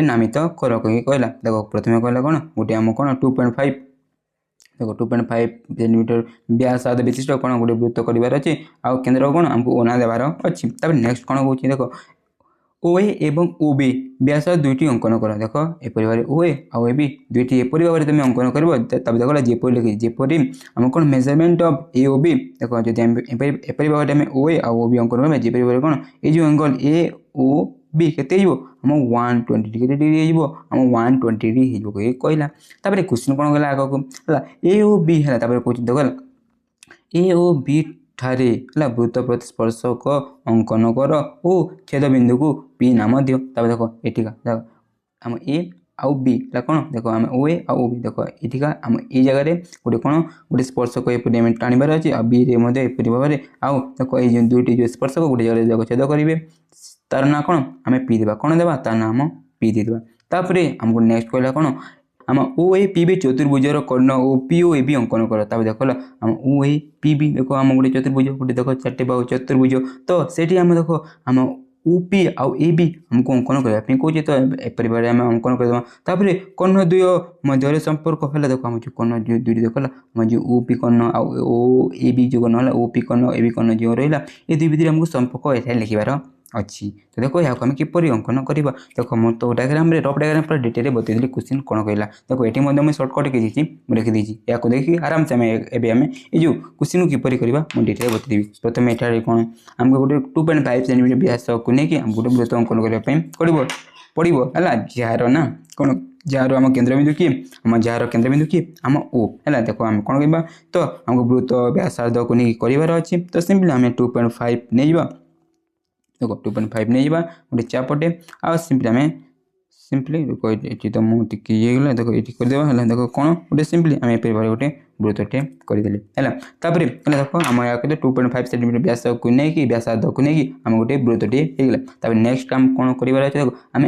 नामित कर कहला देख प्रथम कहला कौन गोटे आम कौन 2.5 देखो 2.5 सेंटीमीटर व्यासार्ध विशिष्ट कौन गोटे वृत्त करार अच्छे आउ केन्द्र कौन आमको ओना देवार अच्छी नेक्स्ट कौन कौन देख ओ ए एवं ओ बी व्यासार्ध दुईटी अंकन कर देख एपरी भाव ओ ए आउ ए बी दुईटी एपरी भाव में तुम अंकन कर देख जेपरी लिखी जेपरी आम कौन measurement of A O B देख जब एपरी भाव में ओ ए आउ ओ बी अंकन कर जेपरी भाव कौन ये जो एंगल ए ओ बी के आम 120 डिग्री आम 120 डिग्री कहला क्वेश्चन कौन कहला आग को ए ओ बी है कौन देख ए ओ बी ठारे है वृत्त प्रति स्पर्शक अंकन कर ओ छेद बिंदु को पी नाम दियो देख एटिका देख आम ए आउ बी कौन देख आम ओ ए आउ बी देख एटिका आम ये जगह गोटे कौन गोटे स्पर्शक एपरी आम टाणिबार अच्छे आ बी एपरी भाव में आउ देख ये दुईटी जो स्पर्शक गोटे जगह छेद करेंगे तार ना कौन आम पी देवा कौन देवा तार ना आम पी देवा तापर आमको नेक्स्ट कहला कौन आम ओ ए पी बी चतुर्भुजर कर्ण O P O A B अंकन कर देख आम ओ ए पी बी देख आम गोटे चतुर्भुज गोटे देख 4 बाहु चतुर्भुज तो सेठी आम देख आम ओ पी आउ ए बी हमको अंकन करने कहे तो एपरी भाव में अंकन करदेवा तापर कर्ण दुय मध्य संपर्क है देख आम जो कर्ण दुईटी देखला आम जो ओ पी कर्ण आउ ओ ए बी जो कर्ण O P Karna A B कर्ण जो रहा ये दुई भितर आमको संपर्क एठार लिखबार अच्छी तो देखो यहाँ आम किपर अंकन करवा देख मैं तो डायग्राम रफ डायग्राम पूरा डिटेल बतई क्वेश्चन कौन कहला देखो ये मुझे सर्टकट लिखी लिखिदी या देखिए आराम से आम ये क्वेश्चन किपर करवा मुझे डिटेल बतईदेवी प्रथम एठार कौन आमको गोटे 2.5 सेंटीमीटर व्यास को लेकिन आम गोटे वृत्त अंकन करने पड़ो है जार ना कौन जार आम केन्द्रबिंदु किए आम जार केन्द्रबिंदु किए आम ओ है देख आम कौन कहवा तो आमको वृत्त व्यासार्ध को लेकिन करार अच्छे तो सिंपली आम 2.5 नहीं देखो 2.5 नहीं जावा गोटे चापटे आ सिंपली आम सिंपली ये तो मुझे ये देख ये करदेवा है देख कौन गोटे सिंपली आम एपरी भाव गोटे वृत्तटे करदेली है तापर देख आम या 2.5 सेंटीमीटर व्यास को लेकिन व्यासार्ध को लेकिन आम गोटे वृत्तटे होगा नेक्स्ट आम कौन करार अच्छे देख आम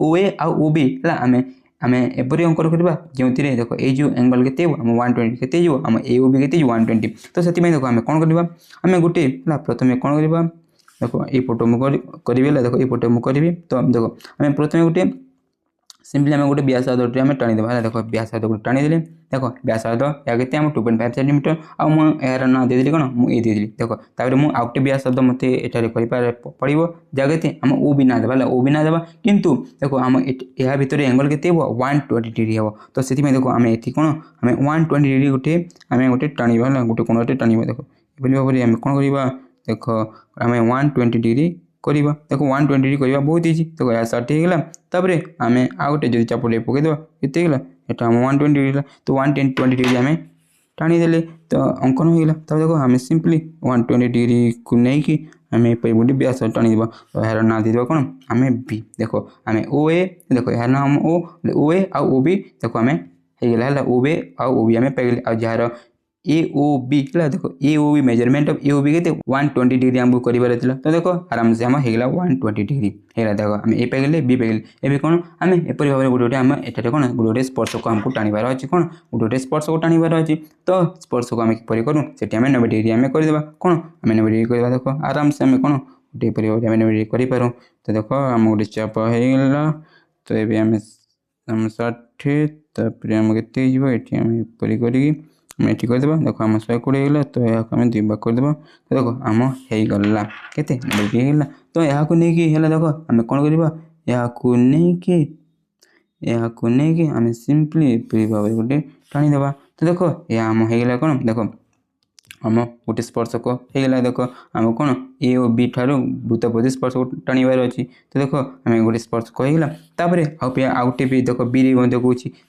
ओ ए आउ ओ बी है आम एपरी अंकन करवा जो देख ये जो एंगल के आम 120 के आम ए ओ बी के 120 तो से देख आम कौन करवा आम गोटे प्रथम कौन करवा देख ये फोटो मुझे करी देख ये फोटो मुझे करी तो देख आम प्रथम गोटे सिंपली आम गोटे व्यासार्धटे आम टाणीदेवा है। देख व्यासार्ध गोटे टाणीदे देख व्यासार्ध या के 2.5 सेंटीमीटर आर ना देदेली कौन मुझे देदेली देख तापर मुझे आउ गोटे व्यासार्ध मत ये पड़ो जगह के आम ओ भी ना देवा ओ भी ना देवा किंतु देख आम या भितर एंगल के 120 डिग्री हम तो से देख आम ये कौन आम 120 डिग्री गोटे आम गोटे टाणीबा गोटे कोणटे टाणीबा देख ये भाव में आम कौन करवा देख आम 120 डिग्री करवा देख 120 डिग्री करवा बहुत इजी देख या सार्ट होगा तापर आम आउ गोटे जो चापटे पकईदेवा ये होगा ये आम 120 डिग्री तो 120 डिग्री आम टाणीदे तो अंकन होगा तब देखो आम सिंपली 120 डिग्री को लेकिन आम गोटे व्यास टाणीदेवा तो यार ना देदेवा कौन आम बी देख आम ओ ए देख यार ना ओ ए आउ बी देख आम होगा ओ ए आउ बी आम पाइले आ जार ए ओ बी है देख A O B measurement of A O B के 120 डिग्री आमको करार तो देख आराम से आम होगा 120 डिग्री है देख आम ए पाइले बी पाइले ए कौन आम एपरी भाव में गोटे आम एठारे कौन गोटे गोटे स्पर्श को आमको टाणीबार अच्छी कौन गोटे गोटे स्पर्श को टाणीबार अच्छी तो स्पर्श को आम किपर करूँ से आम 90 डिग्री आम करदे कौन आम 90 डिग्री करवा देख आराम से आम कौन गोटे भाव में 90 डिग्री करूँ तो देख आम गोटे चाप होगा तो ये आम 60 आम के ये आम एपरी करी ये करदे देख आम 120 होगा तो यह आम 2 भाग करदे तो देख आम होगा केते 90 डिग्री होगा तो यह नहीं देख आम कौन करवा या आम सिंपली भाव में गोटे टाणीदेवा तो देख या आम होगा कौन देख आम गोटे स्पर्शक होगा देख आम कौन ए और बी ठार वृत्त प्रति स्पर्शक टाणीबार अच्छी तो देख आम गोटे स्पर्शक होगा तापर आउ गोटे भी देख बी कौन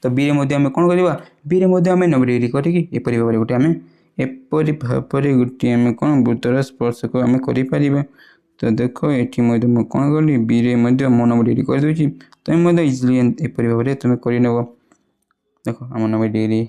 तो बी आम कौन करवा बी आम 90 डिग्री करके एपरी भाव में गोटे आम एपरी भाव में गोटे आम कौन वृत्तर स्पर्शक आम कर तो देख ये कौन कली बी मो 90 डिग्री करदे तुम इजिली एपरी भाव में तुम करनब देख आम 90 डिग्री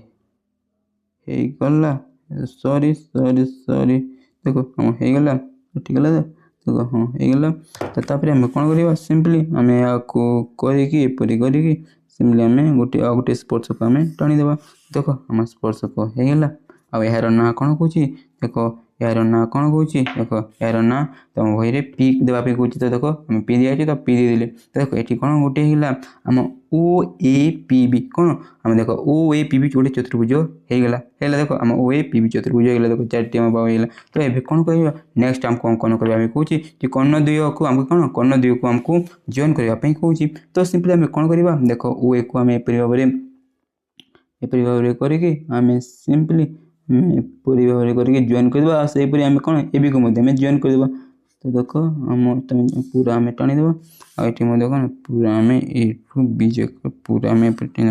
होगा सॉरी सॉरी सॉरी देख आम होगा ठीक है देख हाँ होगा तो तापर आम कौन करवा सिंपली आम या करपरी करके सिंपली आम गोटे आ गोटे स्पर्शक आम टाणीदेवा देख आम स्पर्शक होगा आ यार ना कौन कौच देख यार ना कौन कौच देख यार ना तुम बही में पी देवाई कौच तो देख आम पी दिखाई तो पी देदेले तो देख ये कौन गोटे होगा आम ओ ए पी बी कौन आम देख ओ ए पी बी गोटे चतुर्भुज होगा देख आम ओ ए पी बी चतुर्भुज होगा देख 4टी आम होगा तो ये कौन कह नेक्स्ट आमको अंकन करने कौच कि कर्ण द्वय को आमको कौन कर्ण द्वय को आमको जॉइन करने कौच तो सिंपली आम कौन करवा देख ओ ए को आम एपरी भाव में करके आम सिंपली पूरी भाव में करके जॉइन करदेवा से आम कौन ए बी को जॉइन करदेवा तो देख आम तुम पूरा आम टाणीदेवा आठ कौन पूरा आम ए बी पूरा आम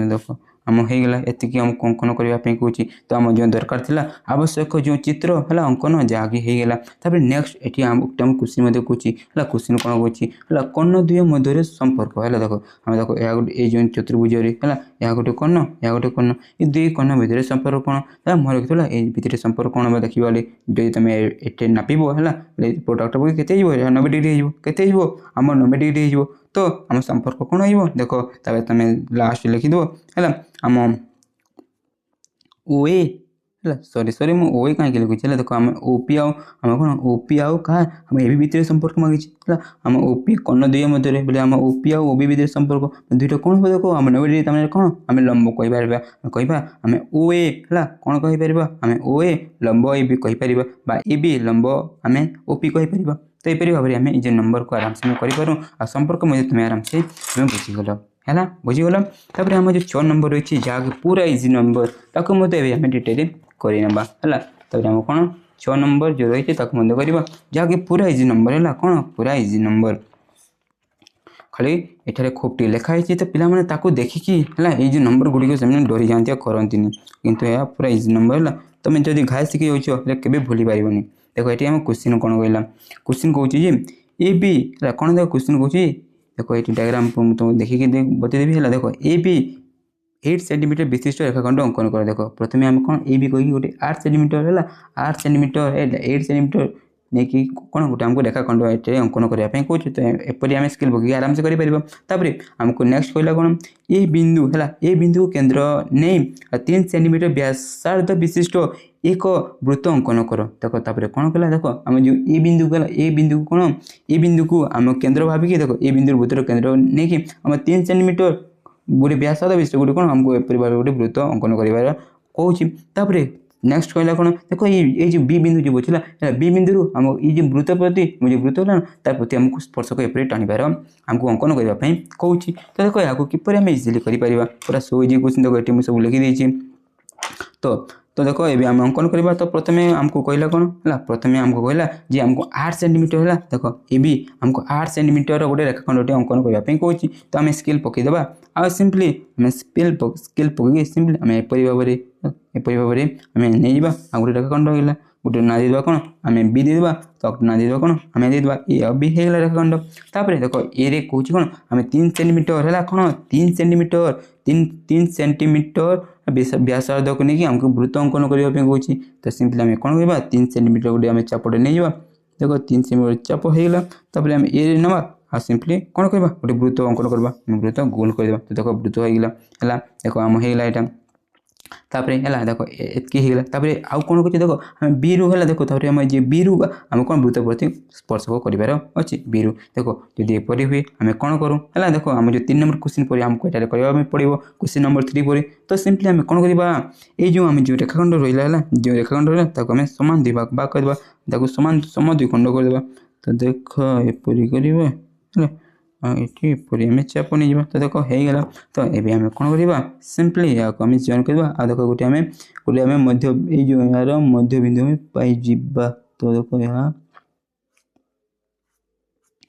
देख आम होगा एतिक आमको अंकन करने कौच तो आम जो दरकार था आवश्यक जो चित्र है अंकन जहाँकि होगा तापर नेक्स्ट ये आम क्वेश्चन कौच है क्वेश्चन कौन कौच है कर्ण द्वय मध्य संपर्क है देख आम देख यह गोटे जो चतुर्भुज है यह गोटे कर्ण यह गोटे कर्ण ये 2 कर्ण भितर संपर्क कौन मोर रखा ये भितर संपर्क कौन देखा जब तुम ये नापिब है प्रोडक्ट पकड़ के 90 डिग्री होते आम 90 डिग्री हो तो आम संपर्क कौन हो देख तापर तुम लास्ट लिखिद है आम ओ ए सॉरी सॉरी मुझे ओ ए कहीं लिखुची है देख आम ओपी आम कौन ओपी आउ क्या आम ए भितर संपर्क मांगी आम ओपी कर्ण द्वय मध्य बोले आम ओपी आउ ओबी भितर संपर्क दुईटा कौन हो देख आम 90 डिग्री तमें कौन आम लंब कहीपर आम ओ ए है कौन कहीपर आम ओ ए लंब ए बी कहीपर ए बी लंब आम ओपी कहीपर तो यपरी भाव में आम ये नंबर को आराम से करूँ आ संपर्क मध्य तुम्हें आराम से तुम बुझीगल है बुझीगल तापर आम जो 6 नंबर रही है जहाँ पूरा इजी नंबर ताको आम डिटेल करवा है तापर आम कौन 6 नंबर जो रही है करवा जहाँकि पूरा इजी नंबर है कौन पूरा इजी नंबर खाली एठारे खूबटी लिखाई तो पिला ताको देखिकी है ये जो नंबर गुड़िक से डरी जाती करती किंतु यह पूरा इजी नंबर है तुम जब घाई शिखी जाऊे के भूली पारबनी देख ये आम क्वेश्चन कौन कहला क्वेश्चन कौच ए बी है कौन देख क्वेश्चन कौच देख ये डायग्राम तुम देखिए बतईदेवी है देख ए बी 8 सेंटीमीटर विशिष्ट रेखाखंड अंकन कर देख प्रथम आम कौन ए बी कही गोटे 8 सेंटीमीटर है 8 सेंटीमीटर 8 सेंटीमीटर नहीं कि कौन गोटे आमको रेखाखंड ये अंकन करने कौच तो एपरी आम स्केल पकड़ आराम से करें आमको नेक्स्ट कहला कौन ए बिंदु है ए बिंदु केन्द्र नहीं 3 सेंटीमीटर व्यासार्ध विशिष्ट एक वृत्त अंकन कर देख तापर कौन कला देख आम जो ए बिंदु कला ए बिंदु कौन ए बिंदु को आम केन्द्र भाविकी देख ए बिंदु वृत्तर केन्द्र नहीं कि आम 3 सेंटीमीटर गोटे व्यासार्ध विषय गोटे कौन आमको एपरी भाव गोटे वृत्त अंकन कर कहूँ। नेक्स्ट कहला कौन देखो ये जो बी बिंदु जो बुझला बी बिंदु आम ये वृत्त प्रति जो वृत्त है तार प्रति आमको स्पर्शक एपरी टाणिबार आमको अंकन करने कहूँ। तो देखो यहाँ किपर आम इजिली कर पूरा सो इजी क्वेश्चन देखो ये सब लिखिदी। तो देखो ये आम अंकन करवा। तो प्रथम आमको कहला कौन है प्रथम आमको कहला जे आमको 8 सेंटीमीटर है देखो ये भी आमको 8 सेंटीमीटर गोटे रेखाखंड अंकन करने कहूँ। तो आम स्केल पकईदेवा आ सिंपली आम स्केल पकई सिंपली आम एपरी भाव आम नहीं आ गोटे रेखाखंड होगा गोटे ना देवा कौन आम बी देवा तो ना देवा कौन आम देवा ये भी होगा रेखाखंड। तापर देखो ये कहूँ कौन आम 3 सेंटीमीटर है कौन 3 सेंटीमीटर 3 सेंटीमीटर व्यासार्ध को लेकिन आमको वृत्त अंकन करने कहूँ। तो सिंपली आम कौन करवा 3 सेंटीमीटर गोटे आम चापटे नहीं जावा देखो 3 सेंटीमीटर चाप होगा। तापर आम ये नवा आ सिंपली कौन करवा गोटे वृत्त अंकन करवा वृत्त गोल करदेवा। तो देखो वृत्त होगा देखो आम होगा यहाँ तापर है देखो एतकी होगा। तापर आउ कौन कर देखो आम बी रु है देखो तापर आम जे बी रु आम कौन वृत्त प्रति स्पर्शक कर अच्छे बी रु देखो जब एपरी हुए आम कौन करूँ है देखो आम जो 3 नंबर क्वेश्चन पर आमको ये करने पड़ो क्वेश्चन नंबर 3 पर। तो सिंपली आम कौन करवा ये जो आम जो रेखाखंड रहा है जो रेखाखंड रहा आम सामान 2 भाग करवा सामान सम 2 खंड करदे। तो देख एपरी करवा ये आम चाप नहीं जावा। तो देखो होगा। तो ये आम कौन करवा सिंपली या आम जॉइन करवा आ देखो गोटे आम मध्य ये जो यार मध्य बिंदु में पाई। तो देखो यहाँ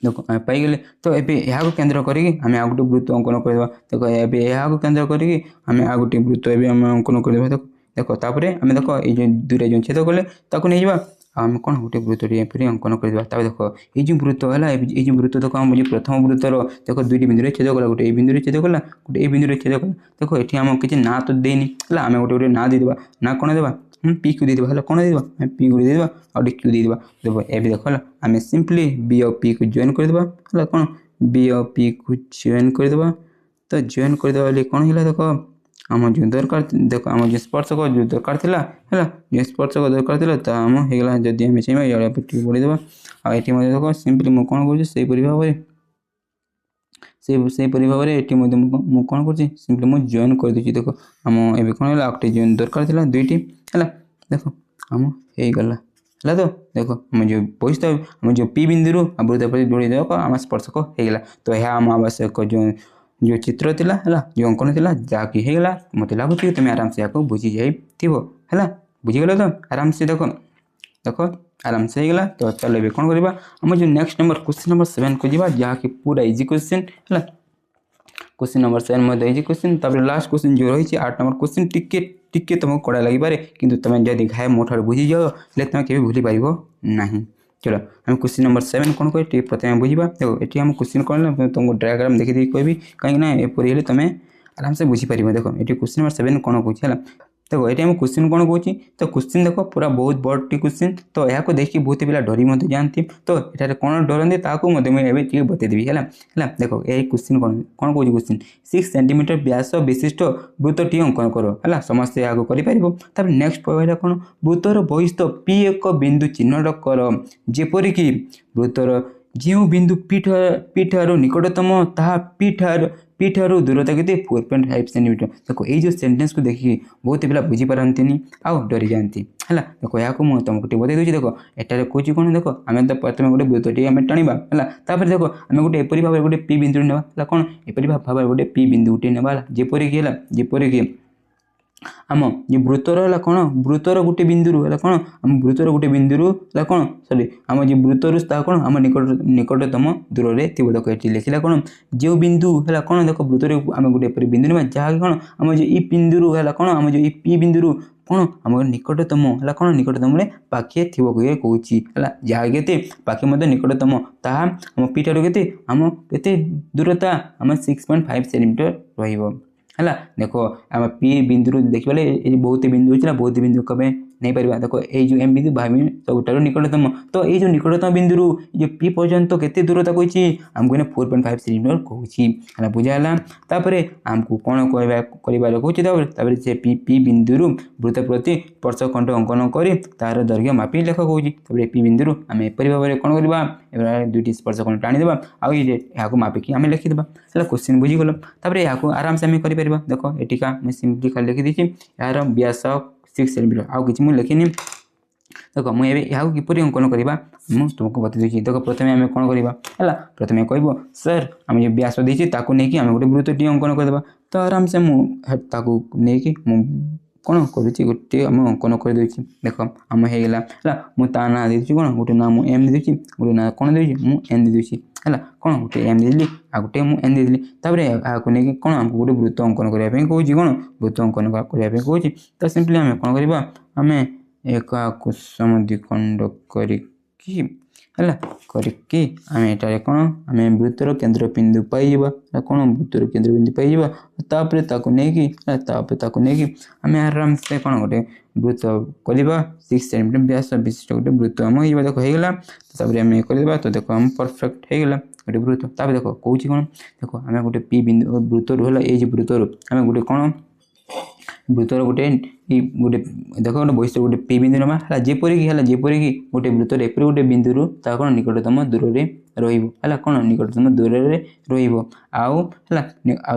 देखो आम पाईगले। तो ये यहाँ केन्द्र करके आम आ गोटे वृत्त अंकन करवा। देखो ये यहाँ केन्द्र करके आम आ गोटे वृत्त आम अंकन करवा। देखो देखो तापर आम देखो ये दूर जो छेद कले ताको नहीं जावा आम कौन गोटे वृत्तटी एपरी अंकन करवा। तापर देखो ये वृत्त है ये वृत्त देखो आम जो प्रथम वृत्तर देखो 2टी बिंदु छेद कला गोटे ये बिंदु छेद कला गोटे ये बिंदु छेद कला। देखो ये आम किसी ना तो देनी है आम गोटे गोटे ना देदेवा ना कौन देवा पी क्यू देदेवा है कौन देदेवा पी गोटे देदेवा और क्यू देदेवा। देखो ये देखो आम सिंपली बी और पी को जॉइन करदेवा है कौन बी और पी को जॉइन करदेवा। तो जॉइन करदेवा कौन है देखो आम जो दरकार देखो आम जो स्पर्शक जो दरकार है जो स्पर्शक दरकार था आम होगा जदि आम चाहिए या बढ़ीदेवा। आठ देखो सिंपली मुझे कौन करपरी भाव से भाव में ये कौन कर सिंपली मुझे जॉइन कर दूसरी। देखो आम ए कौन है आउटे जॉइन दरकार था 2टी है देखो आम होगला है। तो देखो आम जो पैसा आम जो पी बिंदु वृत्त प्रति जोड़ीदेवा आम स्पर्शक होगला। तो यह आम आवश्यक जो चित्र थिला है जो अंकन थिला जहाँकि होगला मत लगुच तुम आराम से यहाँ बुझी जाइए बुझीगल। तो आराम से देखो देखो आराम से होगला। तो चलो ये कौन करवा आम जो नेक्स्ट नंबर क्वेश्चन नंबर 7 को जावा जहाँकि पूरा इजी क्वेश्चन है क्वेश्चन नंबर 7 मध्य इजी क्वेश्चन। तापर लास्ट क्वेश्चन जो रही 8 नंबर क्वेश्चन टिके तुमको कड़ा लगे कि तुम जब घाए मो ठार बुझी जाओ तुम के भूली पार ना। चलो हम क्वेश्चन नंबर 7 कौन कह प्रथम बुझा। देखो ये आम क्वेश्चन कौन तुमको डायग्राम देखी कहि कहीं एपरी तुम आराम से बुझीपार। देखो ये क्वेश्चन नंबर 7 कौन कह देखो ये आम क्वेश्चन कौन कौन। तो क्वेश्चन देखो पूरा बहुत बड़ी क्वेश्चन। तो यहाँ देखिए बहुत पिला डरी जाती। तो ये कौन डरती मुझे बतेदेवी है देखो ये क्वेश्चन कौन कौन कौन क्वेश्चन 6 सेंटीमीटर व्यास विशिष्ट वृत्तटी अंकन कर है समस्ते यहाँ कर। नेक्स्ट कहला कौन वृत्तर बहिस्थ पी एक बिंदु चिन्हट कर जेपरिक वृत्तर जो बिंदु पी ठार निकटतम ता पी ठार दूरता के 4.5 सेंटीमीटर। देखो ये सेंटेंस को देखिए बहुत पिला बुझीपारती आउ डरी जाती है। देखो यहाँ मुझे तुमको बता दूसरी। देखो एटार कौन कौन देखो आम तो प्रथम गोटे वृत्तटी आम टाणवा है देखो आम गोटे एपरी भाव गोटे पी बिंदु ना कौन एपरी भाव गोटे पी बिंदुटे ना जेपरिक आम जो वृत्तर है कौन वृत्तर गोटे बिंदु है कौन आम वृत्तर गोटे बिंदु है कौन सॉरी आम जो वृत्तर कौन आम निकटतम दूर में थी। देखो ये लिखला कौन जो बिंदु है कौन देखो वृत्तर आम गोटे बिंदु ना जहाँ कौन आम जो ई बिंदु है कौन आम जो ई पी बिंदु कौन आम निकटतम है कौन निकटतम पाखे थी कहूँ है जहाँ के पाखे मत निकटतम ता आम पी ठार के आम के दूरता आम 6.5 सेंटीमीटर रही है। देखो आम पी बिंदु देखिए ये बहुत बिंदु होता बहुत बिंदु कमें नहीं पारिबा देखो ए जो एम बिंदु भाई सबुठारु निकटतम तो ये जो निकटतम बिंदु जो पी पर्यंत केते दूरता कहछि हमको ने 4.5 सेंटीमीटर कहछि हला बुझाला तापरे हमको कोन करिबार कहछि तापरे से पी बिंदु वृत्त प्रति स्पर्शखंड अंकन करी तार दैर्घ्य मापी लेख कहछि तापरे पी बिंदु आम एपरि भाव कोन करबा एबा दुटी स्पर्शखंड टाणी देबा आ यहाँ मापिकी आम लिखिदेबा है क्वेश्चन बुझीगल तापरे यहाँ आराम से आम कर देखो एटिका मुझे सिंपली खाली लिखिदी यार व्यास 6 सेंटीमीटर आउ कि मुझे लिखिनी देखो मुझे यहाँ किपर अंकन करवा मुझे तुमको बता देती देखो प्रथम आम कौन करवा है प्रथम कह सर आम जो व्यास देती नहीं आम गोटे वृत्तटी अंकन करदे तो आराम से मुझे कौन करुच्ची गोटे आम अंकन करदे देख आम होगा है मुझे ना देती कौन गोटे ना मुझे एम देती गोटे ना कौन दे मुझे एन दे है कौन गोटे एम देली आ गोटे मुझे एन देली आपको नहीं कौन आमको गोटे वृत्त अंकन करने कौन कौन वृत्त अंकन करने कौन तो सिंपली आम कौन करवा आम एक समद्विखंड करिकी आम एटारे कौन आम वृत्तर केन्द्र बिंदु पाइबा कौन वृत्तर केन्द्र बिंदु पाइबा तापर ताको नहीं आम आराम से कौन गोटे वृत्त करवा 6 सेंटीमीटर व्यास विशिष्ट गोटे वृत्त आम देखो होगा तापर आम करवा तो देखो आम परफेक्ट होगा गोटे वृत्त तापर देखो कौन कौन देखो आम गोटे पी बिंदु वृत्तर है वृत्तर आम गोटे कौन वृत्तर गोटे गोटे देख गोटे बहिष्ठ गोटे पी बिंदु नमा है जेपरिक गोटे वृत्तर एपरी गोटे बिंदु ता कौन निकटतम दूर में रहा कौन निकटतम दूर में राउ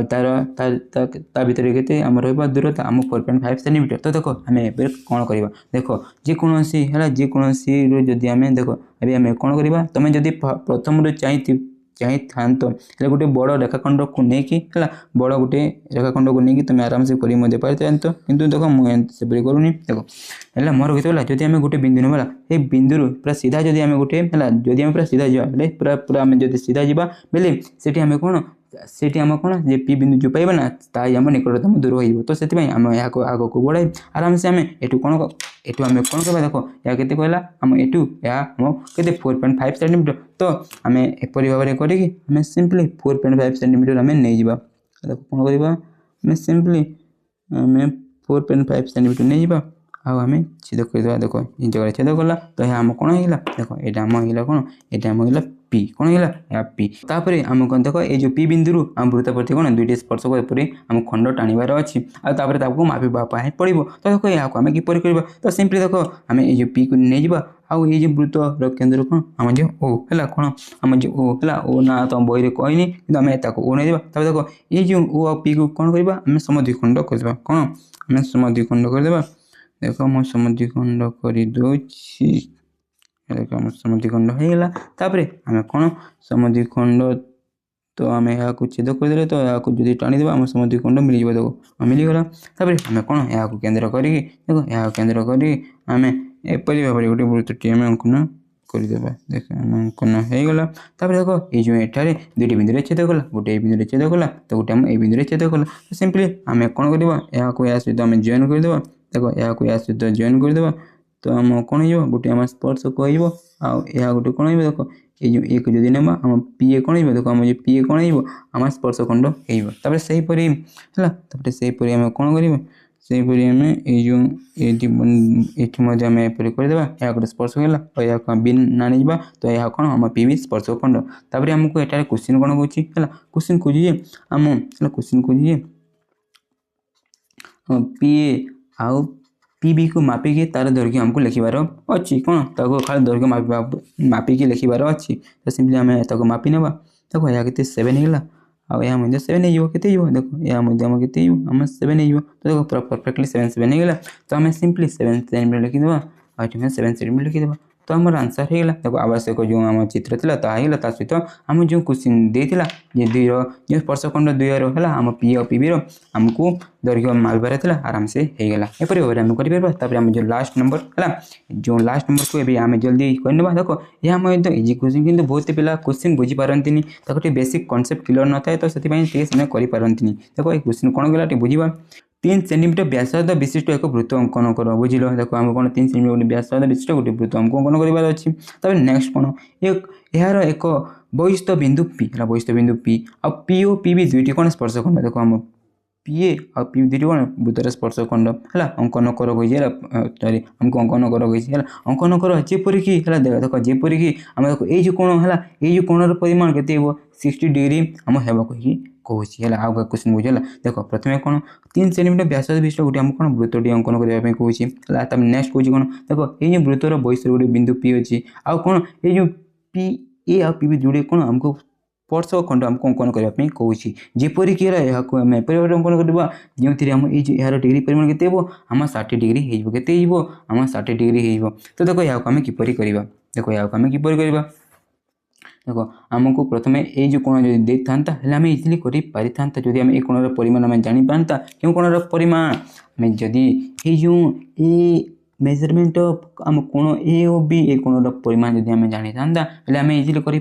तार भितर के आम रहा दूरता आम 4.5 सेंटीमीटर तो देखो आम ए कौन करवा देख जेकोसी है जेकोसी जदि आम देख अभी आम कौन करवा तुम जदि प्रथम चाहिए तो गोटे बड़ रेखाखंड को लेकिन बड़ गोटे रेखाखंड को लेकिन तुम आराम से कर पारते तो किंतु देखो मुझे करूनी देखो है मोर कहते जब आम गोटे बिंदु ना ये बिंदु पूरा सीधा जब आम गोटे है जब आम पूरा सीधा जावा पूरा पूरा आम जो सीधा जावा बेले से आम कौन सेठी आम कौन जे पी बिंदु जो पाइबा ना ताई आम निकटतम दूर हो तो से आम यहाँ आग को बढ़ाई आराम से आम एटू कौन एटू आम कौन करवा देखो या के कहला आम एटू या आम के 4.5 सेंटीमीटर तो आम एपरी भाव में करें सिंपली 4.5 सेंटीमीटर आम नहीं जावा देखो कौन करवा आम सिंपली आम 4.5 सेंटीमीटर नहीं जावा आम छेद करदे देखो इन जगह छेद कला तो यहाँ आम कौन होगा देखो ये आम होगा कौन ये आम होगा पी कौन होगा पी तापर आम कौन देख ये जो पी बिंदु आम वृत्त प्रति कौन दुईटी स्पर्शक एपरी आम खंड टाणिबार अच्छी आपर मापिबा पड़ो तो देखो यहाँ आम किपर कर तो सिंपली देखो आम ये पी को नहीं जावा आउ ये वृत्तर केन्द्र कौन आम जो ओ है कौन आम जो ओ है ओ ना तो बही कहनी कि आम ओ नहीं जावा देखो ये जो ओ आ पी को कौन करवा आम समद्विखंड करदे कौन आम समद्विखंड करदे देख मुझे समद्विखंड कर दूसरी देख आम समद्विखंड होगा तापर आम कौन समद्विखंड तो आम यहाँ छेद करदे तो यहाँ जो टाणीदेव आम समद्विखंड मिल जाए देखो मिलगला तापर आम कौन यहाँ केन्द्र करी देखो यहाँ केन्द्र करी आम एपरी भाव में गोटे वृत्तटी आम अंकन करदे देख आम अंकन होगा तापर देखो ये जो एठारे दुईटी बिंदु छेद कला गोटे बिंदु छेद कला तो गोटे आम बिंदु छेद कला तो सिंपली आम कौन करवा यहाँ या सहित आम जॉइन करदे देखो यहाँ या सहित जॉइन करदे तो आम कौन हो गोटे आम स्पर्शक हो यहाँ गोटे कौन हो देखो ये जो एक जदि नेबा आम पी कौन हो देखो आम जो पी कौन हो आम स्पर्शखंड होपर से हीपरी है से आम कौन कर सेपरी आम ये आम एपरी करदे यहाँ गोटे स्पर्शक है और यहाँ बी नाणी जा तो यहाँ कौन आम पी भी स्पर्शखंड तापर आमको एटार क्वेश्चन कौन कौन है क्वेश्चन खोजिए आम क्वेश्चन खोजिए पी आउ पी को मापिकी तार दैर्घ्य आमको लिखबार अच्छी कौन खाली दैर्घ्य मापिकी लिखबार अच्छी तो सिंपली आम मापी नेबा देखो यहाँ के 7 होगा आ यहाँ मध्य 7 हो देखो यहाँ मध्य आम 7 हो तो देखो पूरा परफेक्टली 7 होगा तो आम सिंपली 7 सेंटीमीटर लिखिदेवा और 7 सेंटीमीटर लिखिदेवा तो आम आंसर होगा देखो आवश्यक जो आम चित्र था ताला ता सहित आम जो क्वेश्चन देता जे दुईर जो स्पर्शखंड दुईर है आम पी और पी आमको दैर्घ्य मापार था आराम से होगा एपरी भाव में करें आम जो लास्ट नंबर है जो लास्ट नंबर को ये आम जल्दी करने देखो यह एकदम इजी क्वेश्चन किंतु बहुत पिला क्वेश्चन बुझी पारती बेसिक कॉन्सेप्ट क्लियर न थाए तो से करपारती देखो ये क्वेश्चन कौन गला बुझा 3 सेंटीमीटर व्यासार्ध विशिष्ट एक वृत्त अंकन कर बुझल देखो आम कौन 3 सेंटीमीटर व्यासार्ध विशिष्ट गोटे वृत्त आमको अंकन करार अच्छी तब नेक्स्ट कौन यार एक बहिष्ठ बिंदु पी है बहिष्ठ बिंदु पी आ पी और पी भी दुईटी कौन स्पर्शखंड देखो आम पीए और पी दुईटी कौन वृत्तर स्पर्श खंड है अंकन कर सॉरी आमको अंकन कर अंकन कर जेपरिक देख जेपरिक आम देख ये कोण है ये कोणर परिमाण के 60 डिग्री आम हेबा कही कहूँ है आउ क्वेश्चन बुझे देख प्रथम कौन 3 सेंटीमीटर व्यास विशिष्ट गोटे आमको कौन वृत्तटी अंकन करने कहूँ नेक्स्ट कहूँ कौन देख ये वृत्तर बहिष्ठ गोटे बिंदु पी अच्छी आउ कौन ये जो पी ए आ पी जोड़े कौन आमको स्पर्शक खंड आमको अंकन करने कहूँ जेपरिक आम अंकन करवा जो आम यार डिग्री परिमाण के आम 60 डिग्री हो आम 60 डिग्री हो तो देख यहाँ आम किपर करवा देख यहाँ आम किपर करवा देख आमको प्रथम ये जो कोण जो देता है आम इजिली कर था जदि आम ये कोणर परिमाण आम जानी पाता क्यों कोणर परिमाण आम जदि ये ए मेजरमेंट ऑफ आम कोण ए और बी ए कोणर परिमाण जदि आम जानी था आम इजिली कर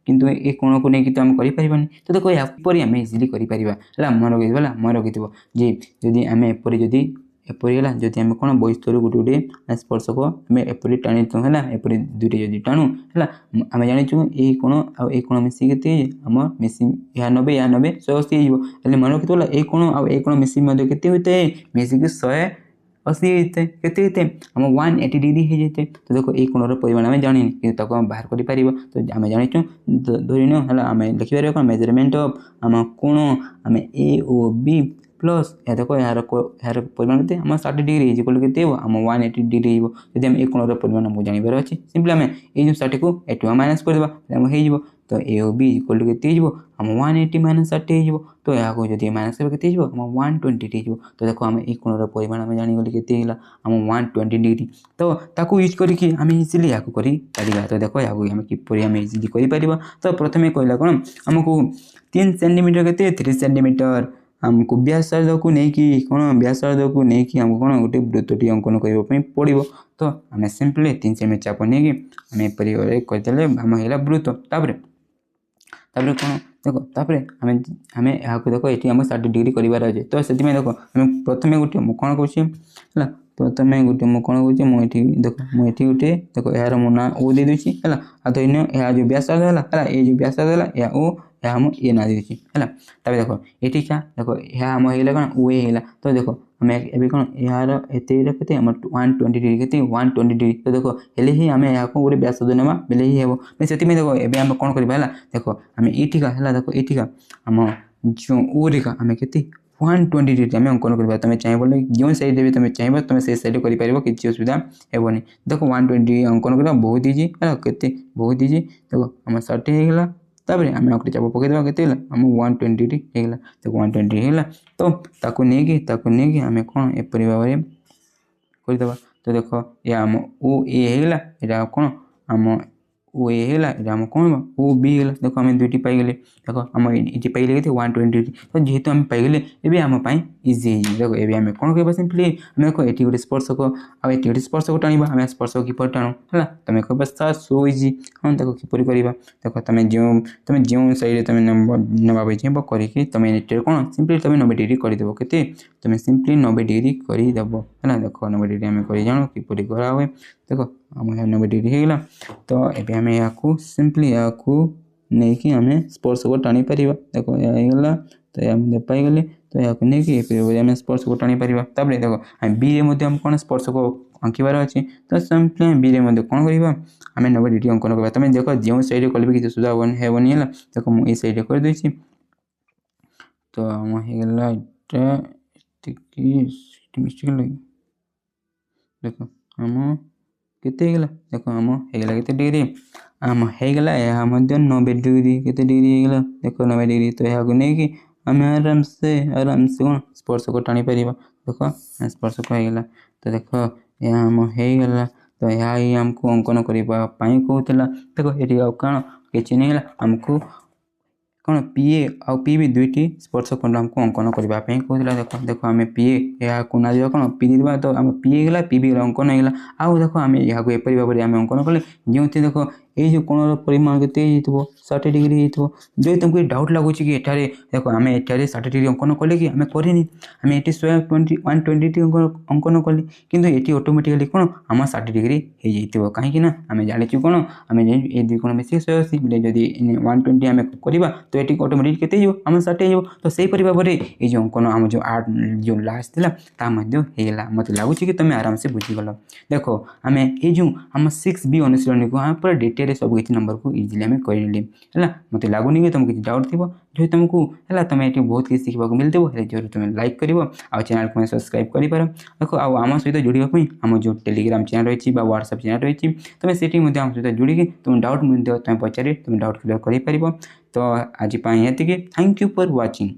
किंतु ए कोण को लेकिन तो आम करें तो देखो यापर आम इजिली कर मन रखी जे जदि आम एपरी जदि एपरीगला जदि आम कौन बहिष्ठर गोटे गोटे स्पर्शक आम एपरी टाणी है एपरी दुईटे जदि टाणु है आम जाचु ये कोण आ कोण मिसिक के आम मिसी या 90 या 90 180 हो मन रखी ये कोण आ कोण मिसिक के होता है मिसिक 180 होता है के आम 180 डिग्री हो जाते तो देखो ये कोणर परिमाण आम जानी कि आम बाहर कर तो आम जाचु धरन है आम लिखिपर कौन मेजरमेंट ऑफ आम कोण आम ए ओ बी प्लस या देखो यार परिमाण के आम 60 डिग्री इक्वल के आम 180 डिग्री हो जब आम एक कोणर परिमाण आमको जानवर अच्छे सिंपली आम ये 60 को एटू माइनस करदे हो तो ए ओ बी इक्वल टू के आम 180 माइनस 60 हो तो यहाँ जब माइनस के आम 120 हो तो देखो आम एक कोणर परिमाण आम जानीगली के आम 120 डिग्री तो ताकू यूज करके आम इजिली यहाँ कर तो देखो यहाँ आम किपर आम इजिली कर तो प्रथम कहला कौन आमको 3 सेंटीमीटर के 3 सेंटीमीटर आमको व्यासार्ध को लेकिन कौन व्यासार्ध को लेकिन आमको कौन गोटे वृत्तटी अंकन करने पड़ो तो आम सिंपली 3 सेंटीमीटर चाप नहीं आम एपरी करदे आम है वृत्त तापर कौन देखो तापर आम यहाँ देख ये आम 60 डिग्री करार अच्छे तो से देख आम प्रथम गोटे मुझे कौन कहे प्रथम गोटे मुझे कौन कहे मुझे देख मुझे गोटे देख यार मो ना ओ दे दूसरी है धरन यह जो व्यासार्ध है ये जो व्यासार्ध है या ओ यह आम ये ना देती है तब देखो ये क्या देखो यह आम है कौन ओ है तो देखो आम ए कौन यार एत आम 120 डिग्री के 120 डिग्री तो देखो हेले ही आम यहाँ गोटे व्यासार्ध नेमा बेले ही हे से देखो एवं आम कौन करवा देखो आम ये है देखो ये आम जो ओ रेखा आम के 120 डिग्री आम अंकन करवा तुम चाहिए जो साइड भी तुम चाहिए तुम से साइड कर किसी असुविधा हेनी देखो 120 डिग्री अंकन करवा बहुत इजी है के बहुत इजी देखो आम 60 होगा तापर आम आगे चाप पकईदेवा के आम 120 डिग्री होगा तो 120 डिग्री होगा तो ताकू नहीं आम कौन एपरी भाव में करदे तो देख ये आम ओ ए होगा यहाँ कौन आम ओ ए होगा ये आम कौन ओ बी होगा देखो आम दुईटी पाईगले देख आम ये पाइले के 120 डिग्री तो जेहेतु आम पाईगले एवं आम इजी देखो ये आम कौन कह सिंपली आम देख ये गोटे स्पर्शक आए गोटे स्पर्शक टाणी आम स्पर्शक किपर टाणु है तुम कह सर सो इजी हाँ देख किपर करवा देख तुम जो साइड तुम नवा चाहिए करके तुम नेट कौन सिंपली तुम 90 डिग्री करदेव के तुम सिंपली 90 डिग्री करदेव है देख 90 डिग्री आम कर जाणु किपर करा हुए देख आम 90 डिग्री होगा तो ये आम यहाँ सिंपली यहाँ नहीं आम स्पर्शक टाणी पार देखो यह तो आम पाईगले तो यहाँ नहीं आम स्पर्शक टाणी पार तापर देखो आम बी रे कौन स्पर्शक आंकबार अच्छे तो सिंपली बी रे कौन करवा आम 90 डिग्री अंकन करवा तुम देख जो साइड कल भी किसी सुधा हेनी है देख मुझे साइड कर देसी तो आम होगा मिस्टेक लगे देख आम केते देख आम होगा के डिग्री आम होगा यह 90 डिग्री के डिग्री होगा देख 90 डिग्री तो यहाँ नहीं आम आराम से कौन स्पर्शक टाणी पार देख स्पर्शक होगा तो देख यहाँ आम होगा तो यहाँ ही आमको अंकन करने कहूला देख ये कौन किसी नहीं है आमको कौन पीए आ पी भी दुईटी स्पर्शक खंड आमको अंकन करने कहूला देख देख आम पीए या ना दिवा कौन पी देवा तो आम पीए गला पी भी अंकन होगा आउ देख आम यहाँ एपरी भाव में आम अंकन कले जो देख ये जो कोणर परिमाण केते हो 60 डिग्री हो जो तुमको डाउट लगुच कि एठारे देख आम एठारे 60 डिग्री अंकन कले कि आम करनी आम ये 120 अंकन कले कि ये ऑटोमेटिकली कौन आम 60 डिग्री हो कहीं आम जाचु कौन आम ये दुई कोण मिसिक 180 जदि 120 आम करवा तो ये ऑटोमेटिक केते आम 60 हो तो सहीपरि भाव में ये जो अंकन आम जो आर्ट जो लास्ट था मत लगुच कि तुम आराम से बुझीगल देख आम ये जो आम 6B अनुशीलन को आम पूरा डिटेल सब किसी नंबर को इजिली आम करने मत लगुनि कि तुम किसी डाउट थी जो तुमको है तुम ये बहुत किसी शिखा मिलते जरूर तुम लाइक कर चैनल को सब्सक्राइब कर देख आम सहित जोड़ापी आम जो टेलीग्राम चैनल रही व्हाट्सएप चैनल रही तुम से आम सहित जोड़ी तुम डाउट तुम पचारे तुम डाउट क्लियर कर तो आज ये थैंक यू फॉर वाचिंग।